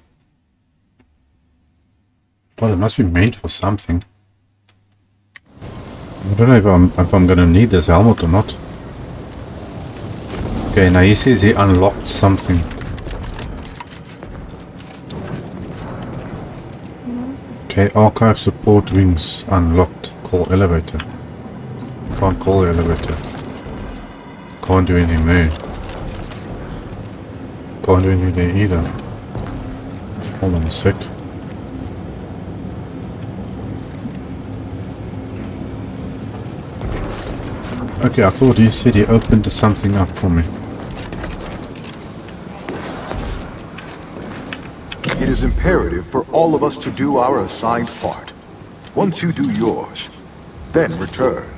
Well, it must be made for something. I don't know if I'm gonna need this helmet or not. Okay, now he says he unlocked something. Okay, archive support wings unlocked. Call elevator. Can't call the elevator. Can't do anything there. Can't do anything there either. Hold on a sec. Okay, I thought he said he opened something up for me. It is imperative for all of us to do our assigned part. Once you do yours, then return.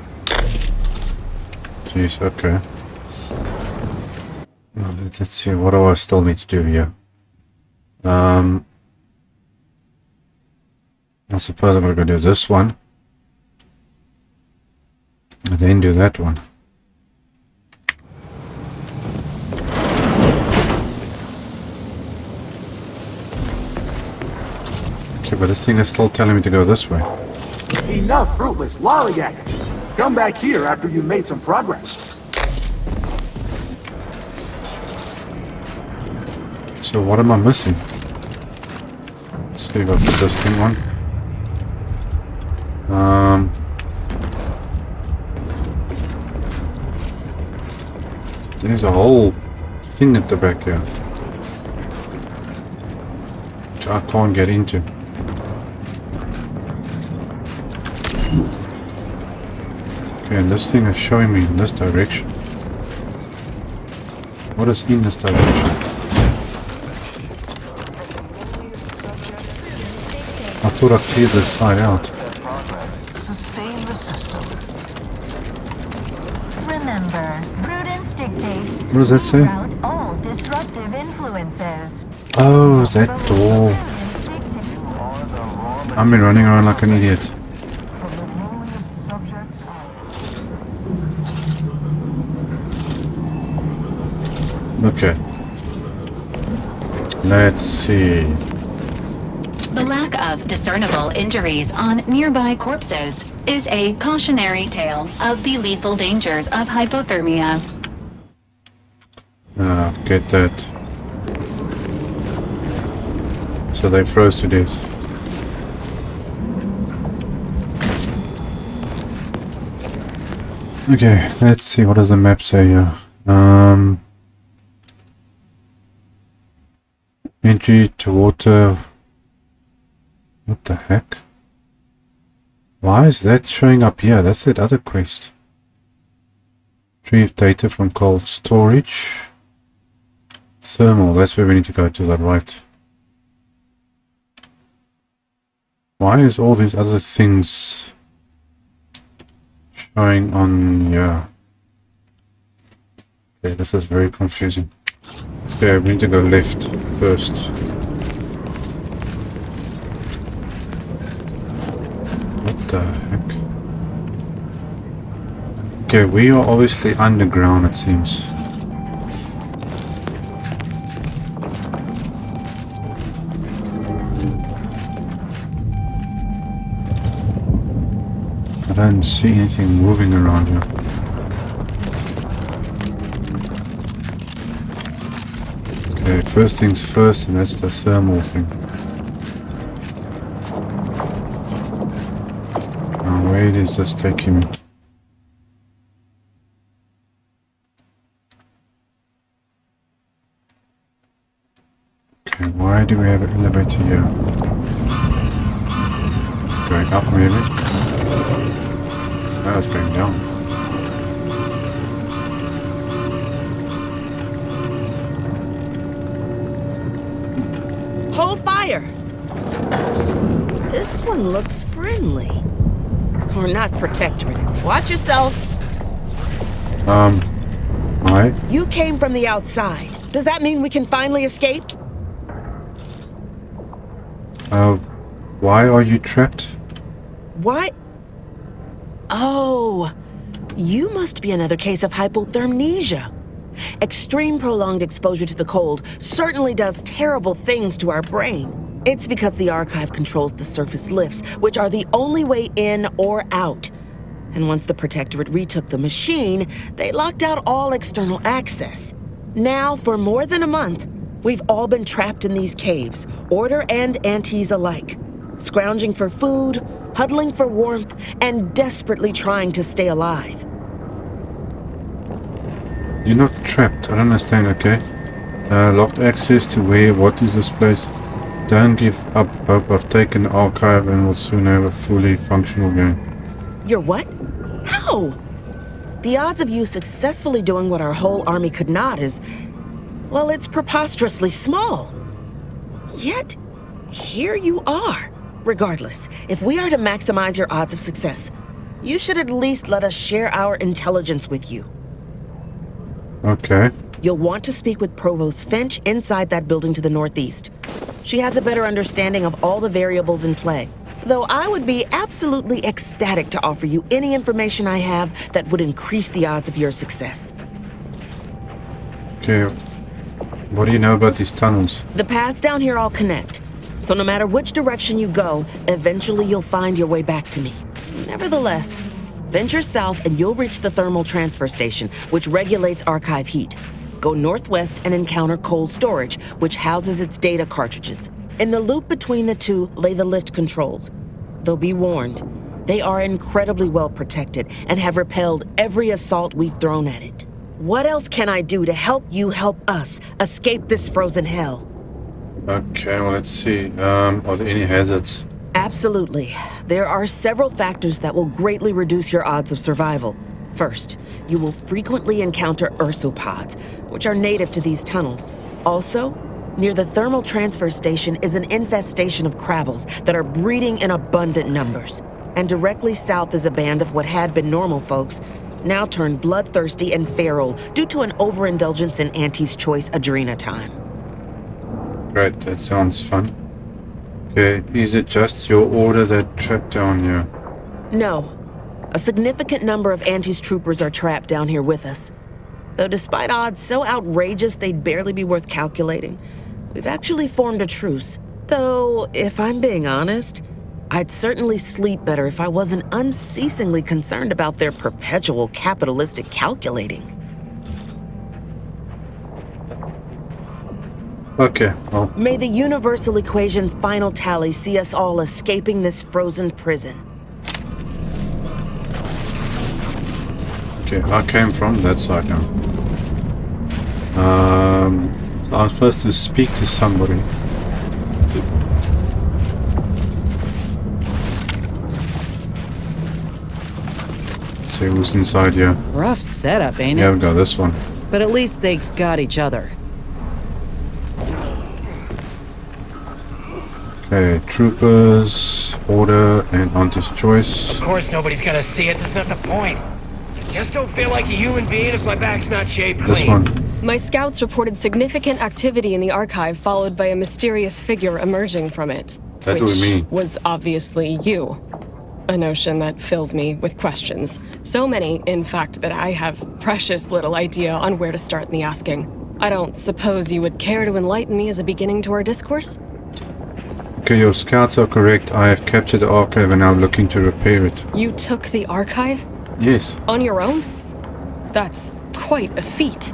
Jeez, okay. Well, let's see, what do I still need to do here? I suppose I'm gonna do this one. And then do that one. Okay, but this thing is still telling me to go this way. Enough fruitless lollygagging. Come back here after you made some progress. So what am I missing? Let's see if I put this thing on. There's a whole thing at the back here, which I can't get into. Okay, and this thing is showing me in this direction. What is in this direction? I thought I cleared this side out. Sustain the system. Remember, prudence dictates What does that say? rout all disruptive influences. Oh, that door. I've been running around like an idiot. Okay. Let's see. The lack of discernible injuries on nearby corpses is a cautionary tale of the lethal dangers of hypothermia. Get that. So they froze to death. Okay, let's see, what does the map say here? Entry to water. What the heck? Why is that showing up here? That's that other quest. Retrieve data from cold storage. Thermal, that's where we need to go to the right. Why is all these other things showing on here? Okay, this is very confusing. Okay, we need to go left first. What the heck? Okay, we are obviously underground, it seems. I don't see anything moving around here. Okay, first things first, and that's the thermal thing. Now, where is this taking me? Okay, why do we have an elevator here? It's going up, maybe? Oh, it's going down. Hold fire! This one looks friendly. Or not protectorate. Watch yourself. Hi? You came from the outside. Does that mean we can finally escape? Why are you trapped? Why? Oh, you must be another case of hypothermia. Extreme prolonged exposure to the cold certainly does terrible things to our brain. It's because the archive controls the surface lifts, which are the only way in or out. And once the Protectorate retook the machine, they locked out all external access. Now, for more than a month, we've all been trapped in these caves, Order and Antes alike. scrounging for food, huddling for warmth, and desperately trying to stay alive. You're not trapped. I don't understand, okay? Locked access to where? What is this place? Don't give up hope. I've taken the archive and will soon have a fully functional game. You're what? How? The odds of you successfully doing what our whole army could not is, well, it's preposterously small. Yet, here you are. Regardless, if we are to maximize your odds of success, you should at least let us share our intelligence with you. Okay. You'll want to speak with Provost Finch inside that building to the northeast. She has a better understanding of all the variables in play. Though I would be absolutely ecstatic to offer you any information I have that would increase the odds of your success. Okay. What do you know about these tunnels? The paths down here all connect. So no matter which direction you go, eventually you'll find your way back to me. Nevertheless, venture south and you'll reach the thermal transfer station, which regulates archive heat. Go northwest and encounter cold storage, which houses its data cartridges. In the loop between the two lay the lift controls. Though be warned, they are incredibly well protected and have repelled every assault we've thrown at it. What else can I do to help you help us escape this frozen hell? Okay, well, let's see. Are there any hazards? Absolutely. There are several factors that will greatly reduce your odds of survival. First, you will frequently encounter ursopods, which are native to these tunnels. Also, near the thermal transfer station is an infestation of crabbles that are breeding in abundant numbers. And directly south is a band of what had been normal folks, now turned bloodthirsty and feral due to an overindulgence in Auntie's Choice Adrena time. Great, that sounds fun. Okay, is it just your order that trapped down here? No. A significant number of Auntie's troopers are trapped down here with us. Though despite odds so outrageous they'd barely be worth calculating, we've actually formed a truce. Though, if I'm being honest, I'd certainly sleep better if I wasn't unceasingly concerned about their perpetual capitalistic calculating. Okay, well. May the universal equation's final tally see us all escaping this frozen prison. Okay, I came from that side now. So I'm supposed to speak to somebody. Let's see who's inside here. Rough setup, ain't it? Yeah, we got this one. But at least they got each other. Okay, troopers, order, and Auntie's Choice. Of course nobody's gonna see it, that's not the point. Just don't feel like a human being if my back's not shaved clean. This one. My scouts reported significant activity in the archive, followed by a mysterious figure emerging from it. That was me. Was obviously you. A notion that fills me with questions. So many, in fact, that I have precious little idea on where to start in the asking. I don't suppose you would care to enlighten me as a beginning to our discourse? Okay, your scouts are correct. I have captured the archive and now looking to repair it. You took the archive? Yes. On your own? That's quite a feat.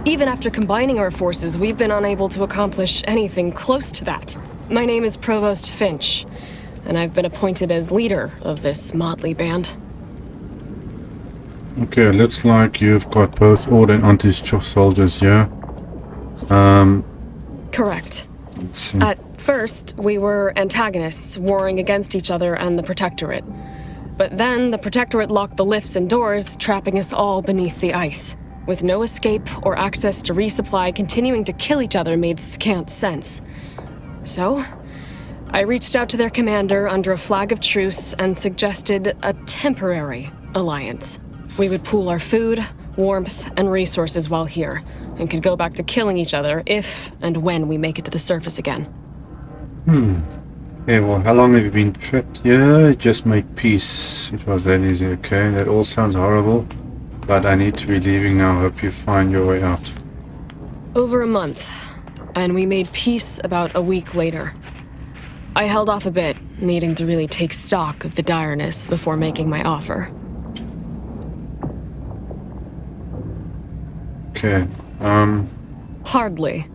Even after combining our forces, we've been unable to accomplish anything close to that. My name is Provost Finch, and I've been appointed as leader of this motley band. Okay, it looks like you've got both Order and Auntie's Choice soldiers here. Correct. Let's see. At first, we were antagonists, warring against each other and the Protectorate. But then the Protectorate locked the lifts and doors, trapping us all beneath the ice. With no escape or access to resupply, continuing to kill each other made scant sense. So, I reached out to their commander under a flag of truce and suggested a temporary alliance. We would pool our food, warmth, and resources while here, and could go back to killing each other if and when we make it to the surface again. Okay, well, how long have you been trapped here? Just make peace. It was that easy, okay? That all sounds horrible, but I need to be leaving now. Hope you find your way out. Over a month, and we made peace about a week later. I held off a bit, needing to really take stock of the direness before making my offer. Okay, Hardly.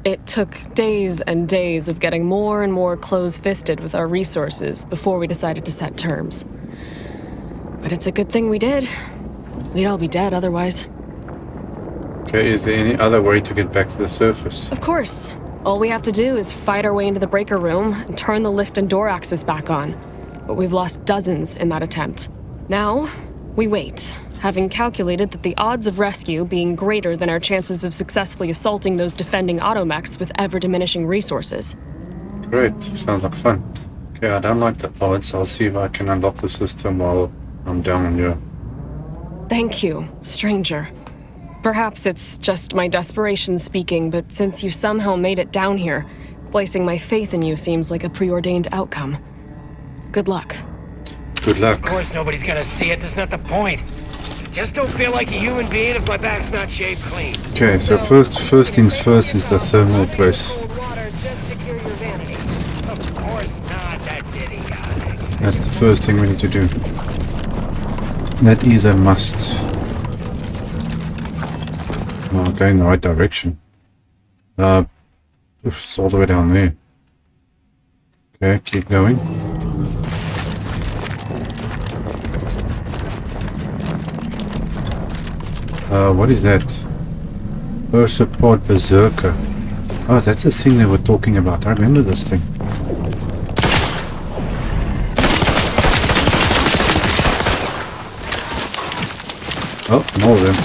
It took days and days of getting more and more close-fisted with our resources before we decided to set terms. But it's a good thing we did. We'd all be dead otherwise. Okay, is there any other way to get back to the surface? Of course. All we have to do is fight our way into the breaker room and turn the lift and door access back on. But we've lost dozens in that attempt. Now, we wait, having calculated that the odds of rescue being greater than our chances of successfully assaulting those defending automechs with ever-diminishing resources. Great, sounds like fun. Okay, I don't like the odds. I'll see if I can unlock the system while I'm down here. Thank you, stranger. Perhaps it's just my desperation speaking, but since you somehow made it down here, placing my faith in you seems like a preordained outcome. Good luck. Good luck. Of course nobody's gonna see it, that's not the point. Just don't feel like a human being if my back's not shaved clean. Okay, so first things first is the thermal place. Of course not, that idiotic. That's the first thing we need to do. That is a must. Oh, okay, in the right direction. It's all the way down there. Okay, keep going. What is that? Ursapod Berserker. Oh, that's the thing they were talking about. I remember this thing. Oh, more of them.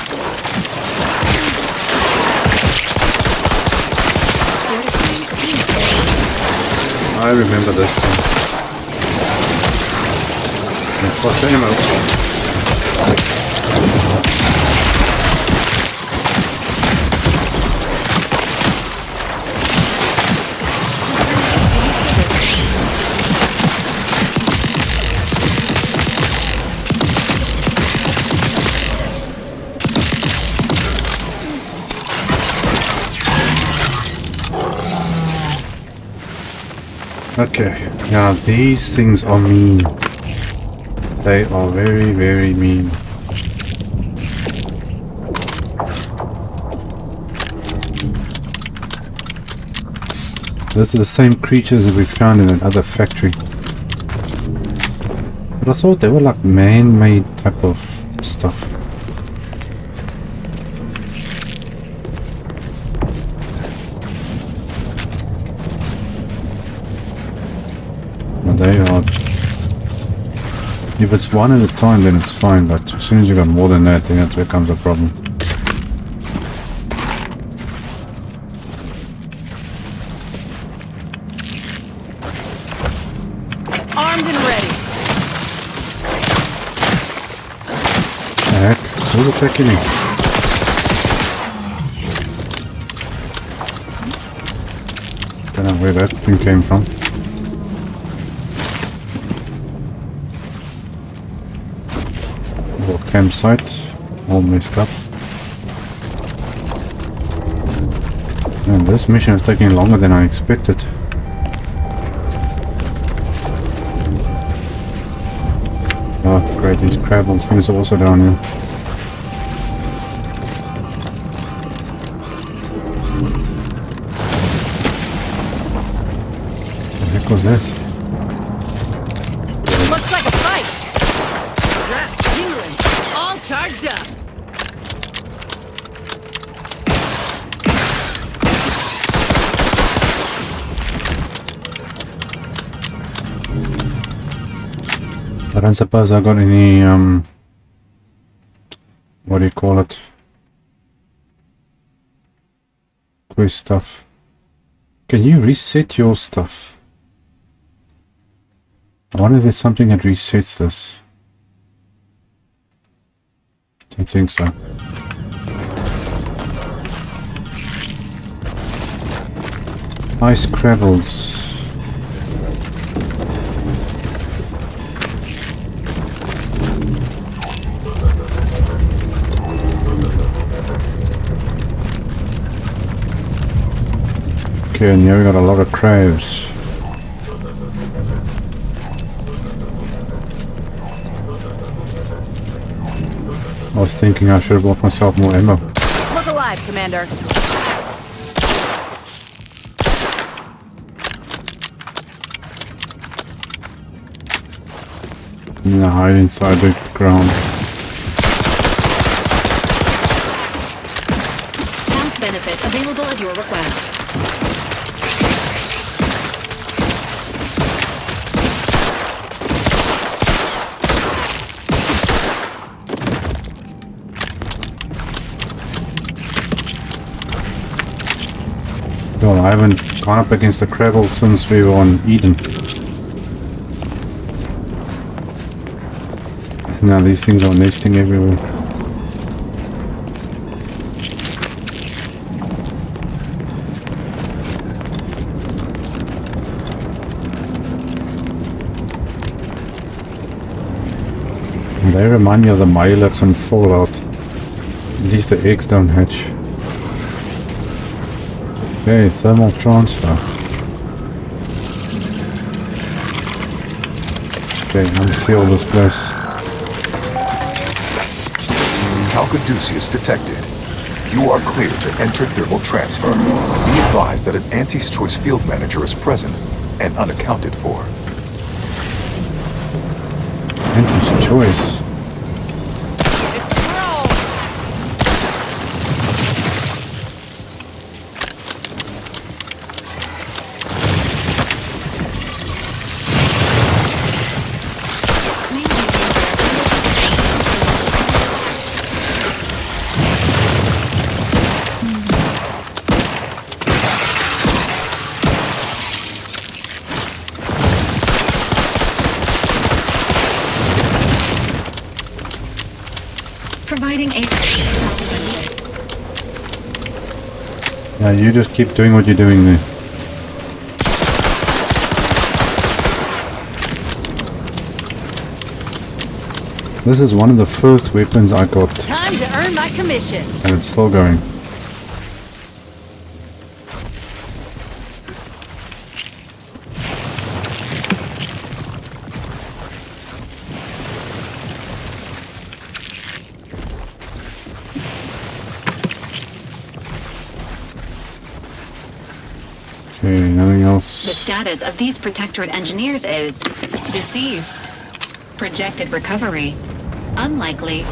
I remember this thing. Let's watch the ammo. Okay, now these things are mean. They are very, very mean. This is the same creatures that we found in that other factory. But I thought they were like man-made type of stuff. They are... If it's one at a time then it's fine, but as soon as you got more than that, then that becomes a problem. Armed and ready. Heck, who's attacking me? Don't know where that thing came from. Campsite, all messed up. And this mission is taking longer than I expected. Oh great, these crabble things are also down here. What the heck was that? Looks like a fight. Wrapped, tingling, all charged up. I don't suppose I got any, what do you call it? Quest stuff. Can you reset your stuff? I wonder if there's something that resets this. Don't think so. Ice crabbles. Okay, and here we got a lot of crabs. I was thinking I should have bought myself more ammo. Look alive, Commander. Yeah, hide inside the ground. Health benefits available at your request. Well, I haven't gone up against the Krabble since we were on Eden. And now these things are nesting everywhere. And they remind me of the Mylux on Fallout. At least the eggs don't hatch. Okay, thermal transfer. Okay, unseal this place. Calcaduceus detected. You are clear to enter thermal transfer. Be advised that an Anti's Choice field manager is present and unaccounted for. Anti's Choice? Providing a... Yeah, you just keep doing what you're doing there. This is one of the first weapons I got. Time to earn my commission. And it's still going. Okay, nothing else. The status of these Protectorate engineers is deceased. Projected recovery unlikely.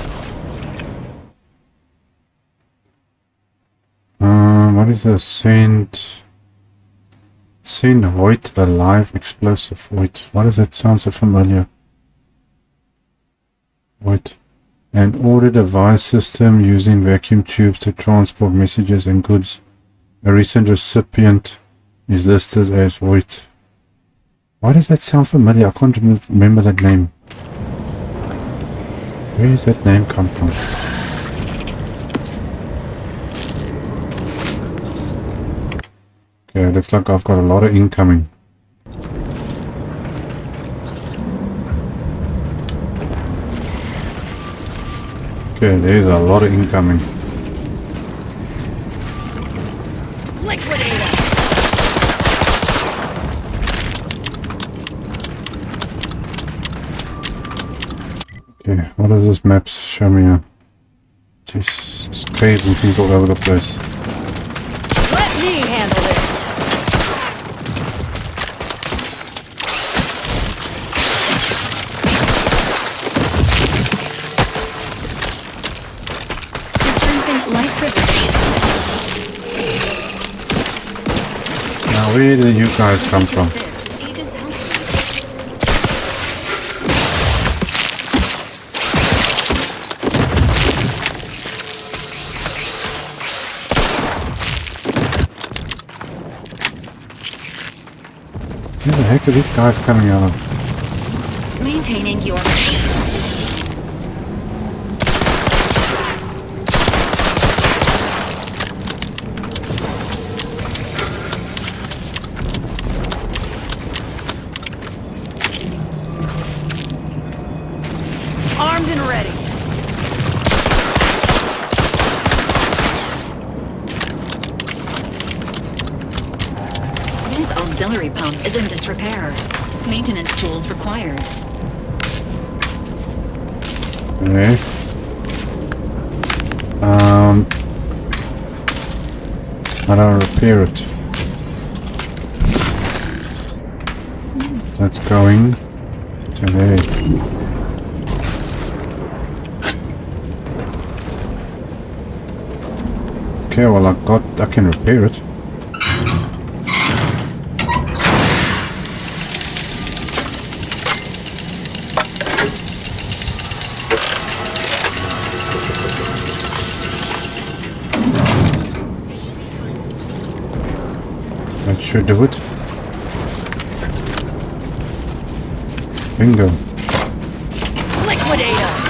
What is a Saint Hoyt alive explosive Hoyt? What does that sound so familiar? Hoyt. An order device system using vacuum tubes to transport messages and goods. A recent recipient is listed as Hoyt. Why does that sound familiar? I can't remember that name. Where does that name come from? Okay, looks like I've got a lot of incoming. Okay, there's a lot of incoming. Okay, what does this map show me here? Jeez, there's caves and things all over the place. Let me handle this. Dispensing life preservation. Now, where do you guys come from? Where the heck are these guys coming out of? Maintaining your Armed and ready. This auxiliary pump is in disrepair. Maintenance tools required. Okay. How do I repair it? That's going to there. Okay, well I can repair it. That should do it. Bingo. Liquidator!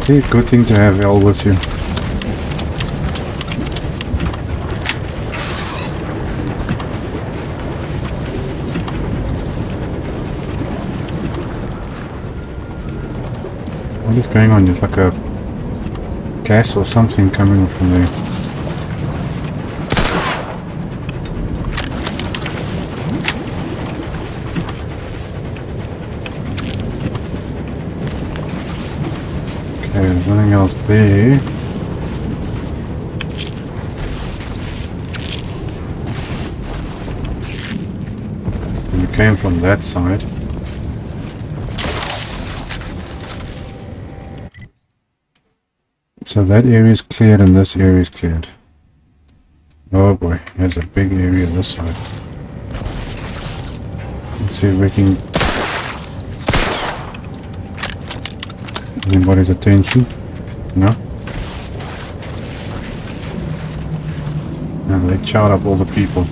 See, good thing to have Elle with you. What is going on? There's like a gas or something coming from there. Okay, there's nothing else there. And it came from that side. So that area is cleared and this area is cleared. Oh boy, there's a big area this side. Let's see if we can... Anybody's attention? No? No, they chowed up all the people.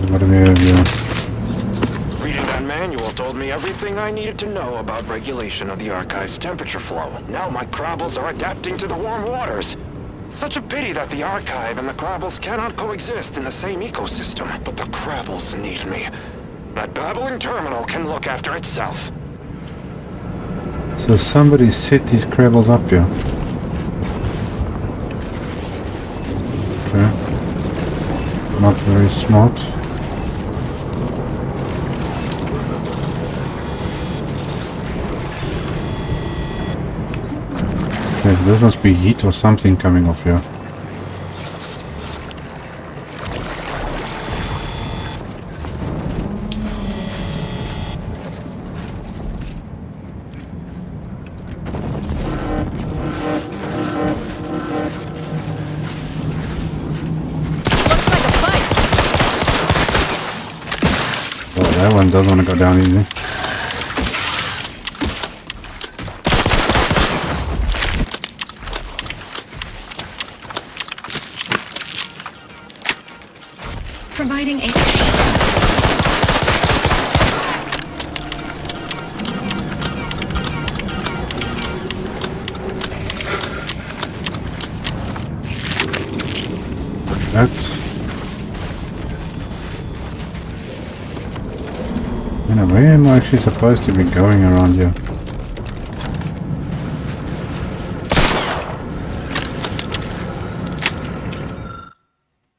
What do we have here? Reading that manual told me everything I needed to know about regulation of the archive's temperature flow. Now my crabbles are adapting to the warm waters. Such a pity that the archive and the crabbles cannot coexist in the same ecosystem. But the crabbles need me. That babbling terminal can look after itself. So somebody set these crabbles up here. Okay. Not very smart. Okay, so this must be heat or something coming off here. Oh, that one doesn't want to go down easy. Providing a... That. You know, where am I actually supposed to be going around here?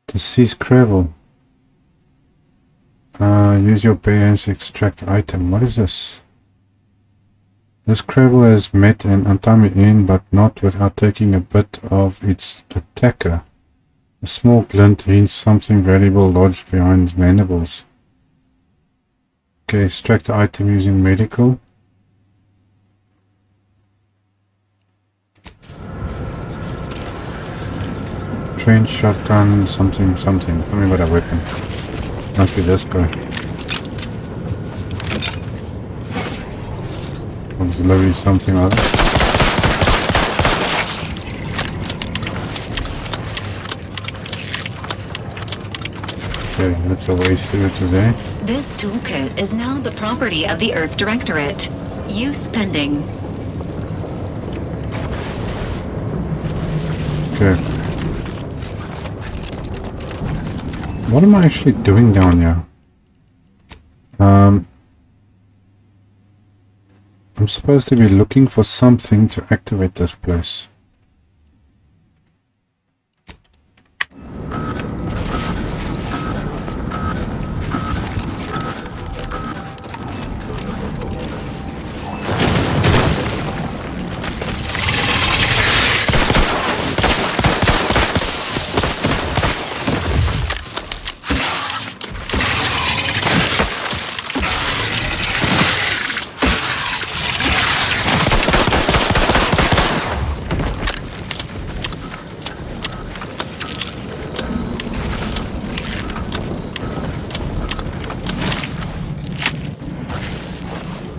To seize gravel. Use your bare hands to extract item. What is this? This gravel has met an untimely end, but not without taking a bit of its attacker. A small glint hints something valuable lodged behind its mandibles. Okay, extract the item using medical. Trench, shotgun, something. Tell me about a weapon. Must be this guy. Auxiliary something or other. Okay, that's a way through to there. This toolkit is now the property of the Earth Directorate. Use pending. Okay. What am I actually doing down here? I'm supposed to be looking for something to activate this place.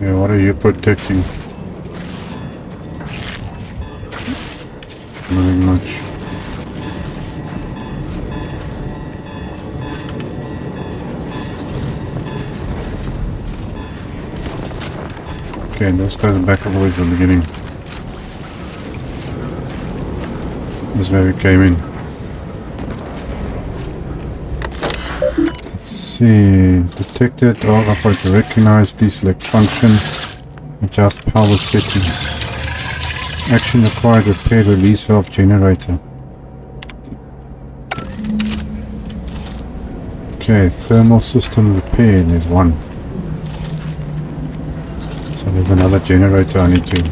Yeah, what are you protecting? Nothing much. Okay, this goes back all the way to the beginning. This is where we came in. Let's see. Detected. Dog operator recognized. Please select function. Adjust power settings. Action required. Repair release valve generator. Okay, thermal system repair. There's one. So there's another generator I need to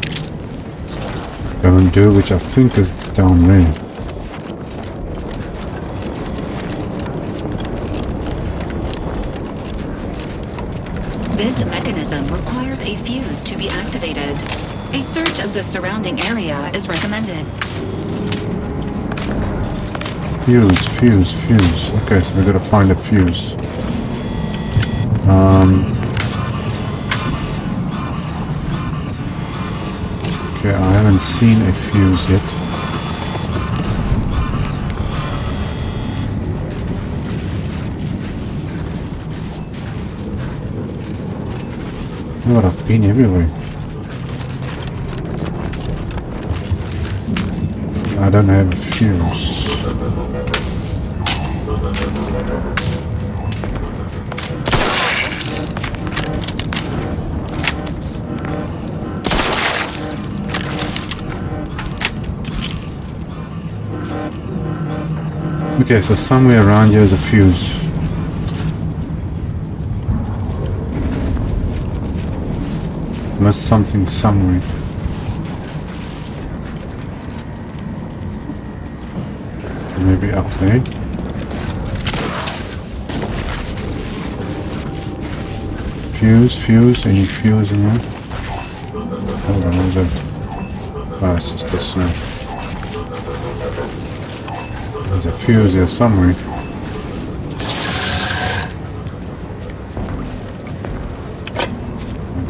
go and do, which I think is down there. This mechanism requires a fuse to be activated. A search of the surrounding area is recommended. Fuse. Okay, so we gotta find a fuse. Okay, I haven't seen a fuse yet. But I've been everywhere. I don't have a fuse. Okay, so somewhere around here is a fuse. Missed something somewhere. Maybe up there. Fuse, any fuse in here? Hold on, what is it? Oh, it's just this now. There's a fuse here somewhere.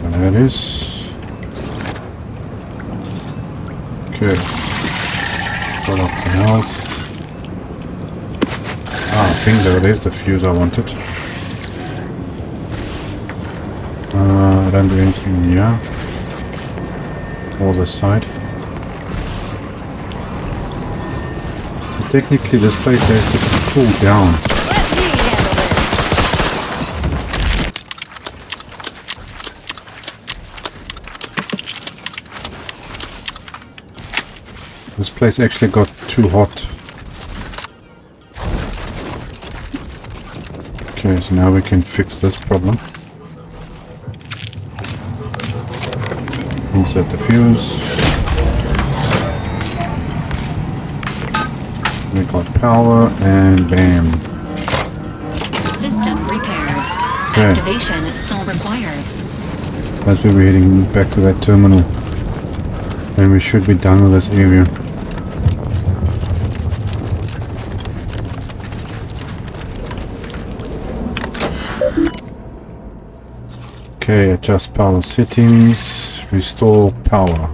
Whatever that is. Okay. Fill up the house. Ah, bingo, there's the fuse I wanted. I don't do anything here. Or this side. So technically this place has to cool down. This place actually got too hot. Okay, so now we can fix this problem. Insert the fuse. We got power and bam. System repaired. Okay. Activation still required. That's where we're heading back to that terminal. And we should be done with this area. Okay, adjust power settings. Restore power.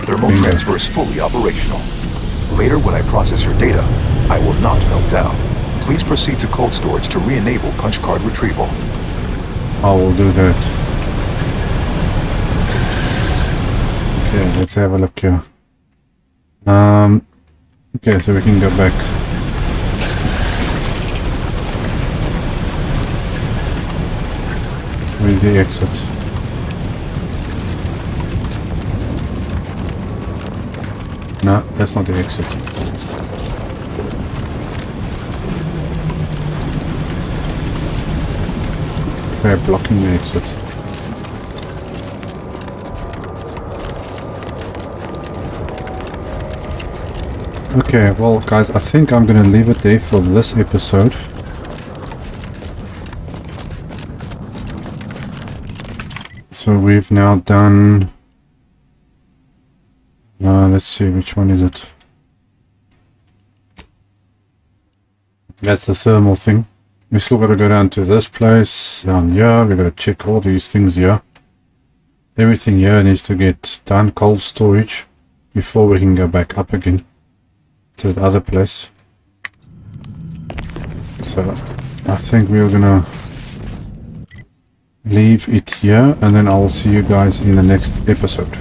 Thermal Bingo. transfer is fully operational. Later, when I process your data, I will not melt down. Please proceed to cold storage to re-enable punch card retrieval. I will do that. Okay, let's have a look here. Okay, so we can go back. Where's the exit? No, that's not the exit. Okay, blocking the exit. Okay, well guys, I think I'm gonna leave it there for this episode. So we've now done... let's see, which one is it? That's the thermal thing. We still got to go down to this place, down here. We got to check all these things here. Everything here needs to get done, cold storage, before we can go back up again to the other place. So I think we're gonna leave it here, and then I will see you guys in the next episode.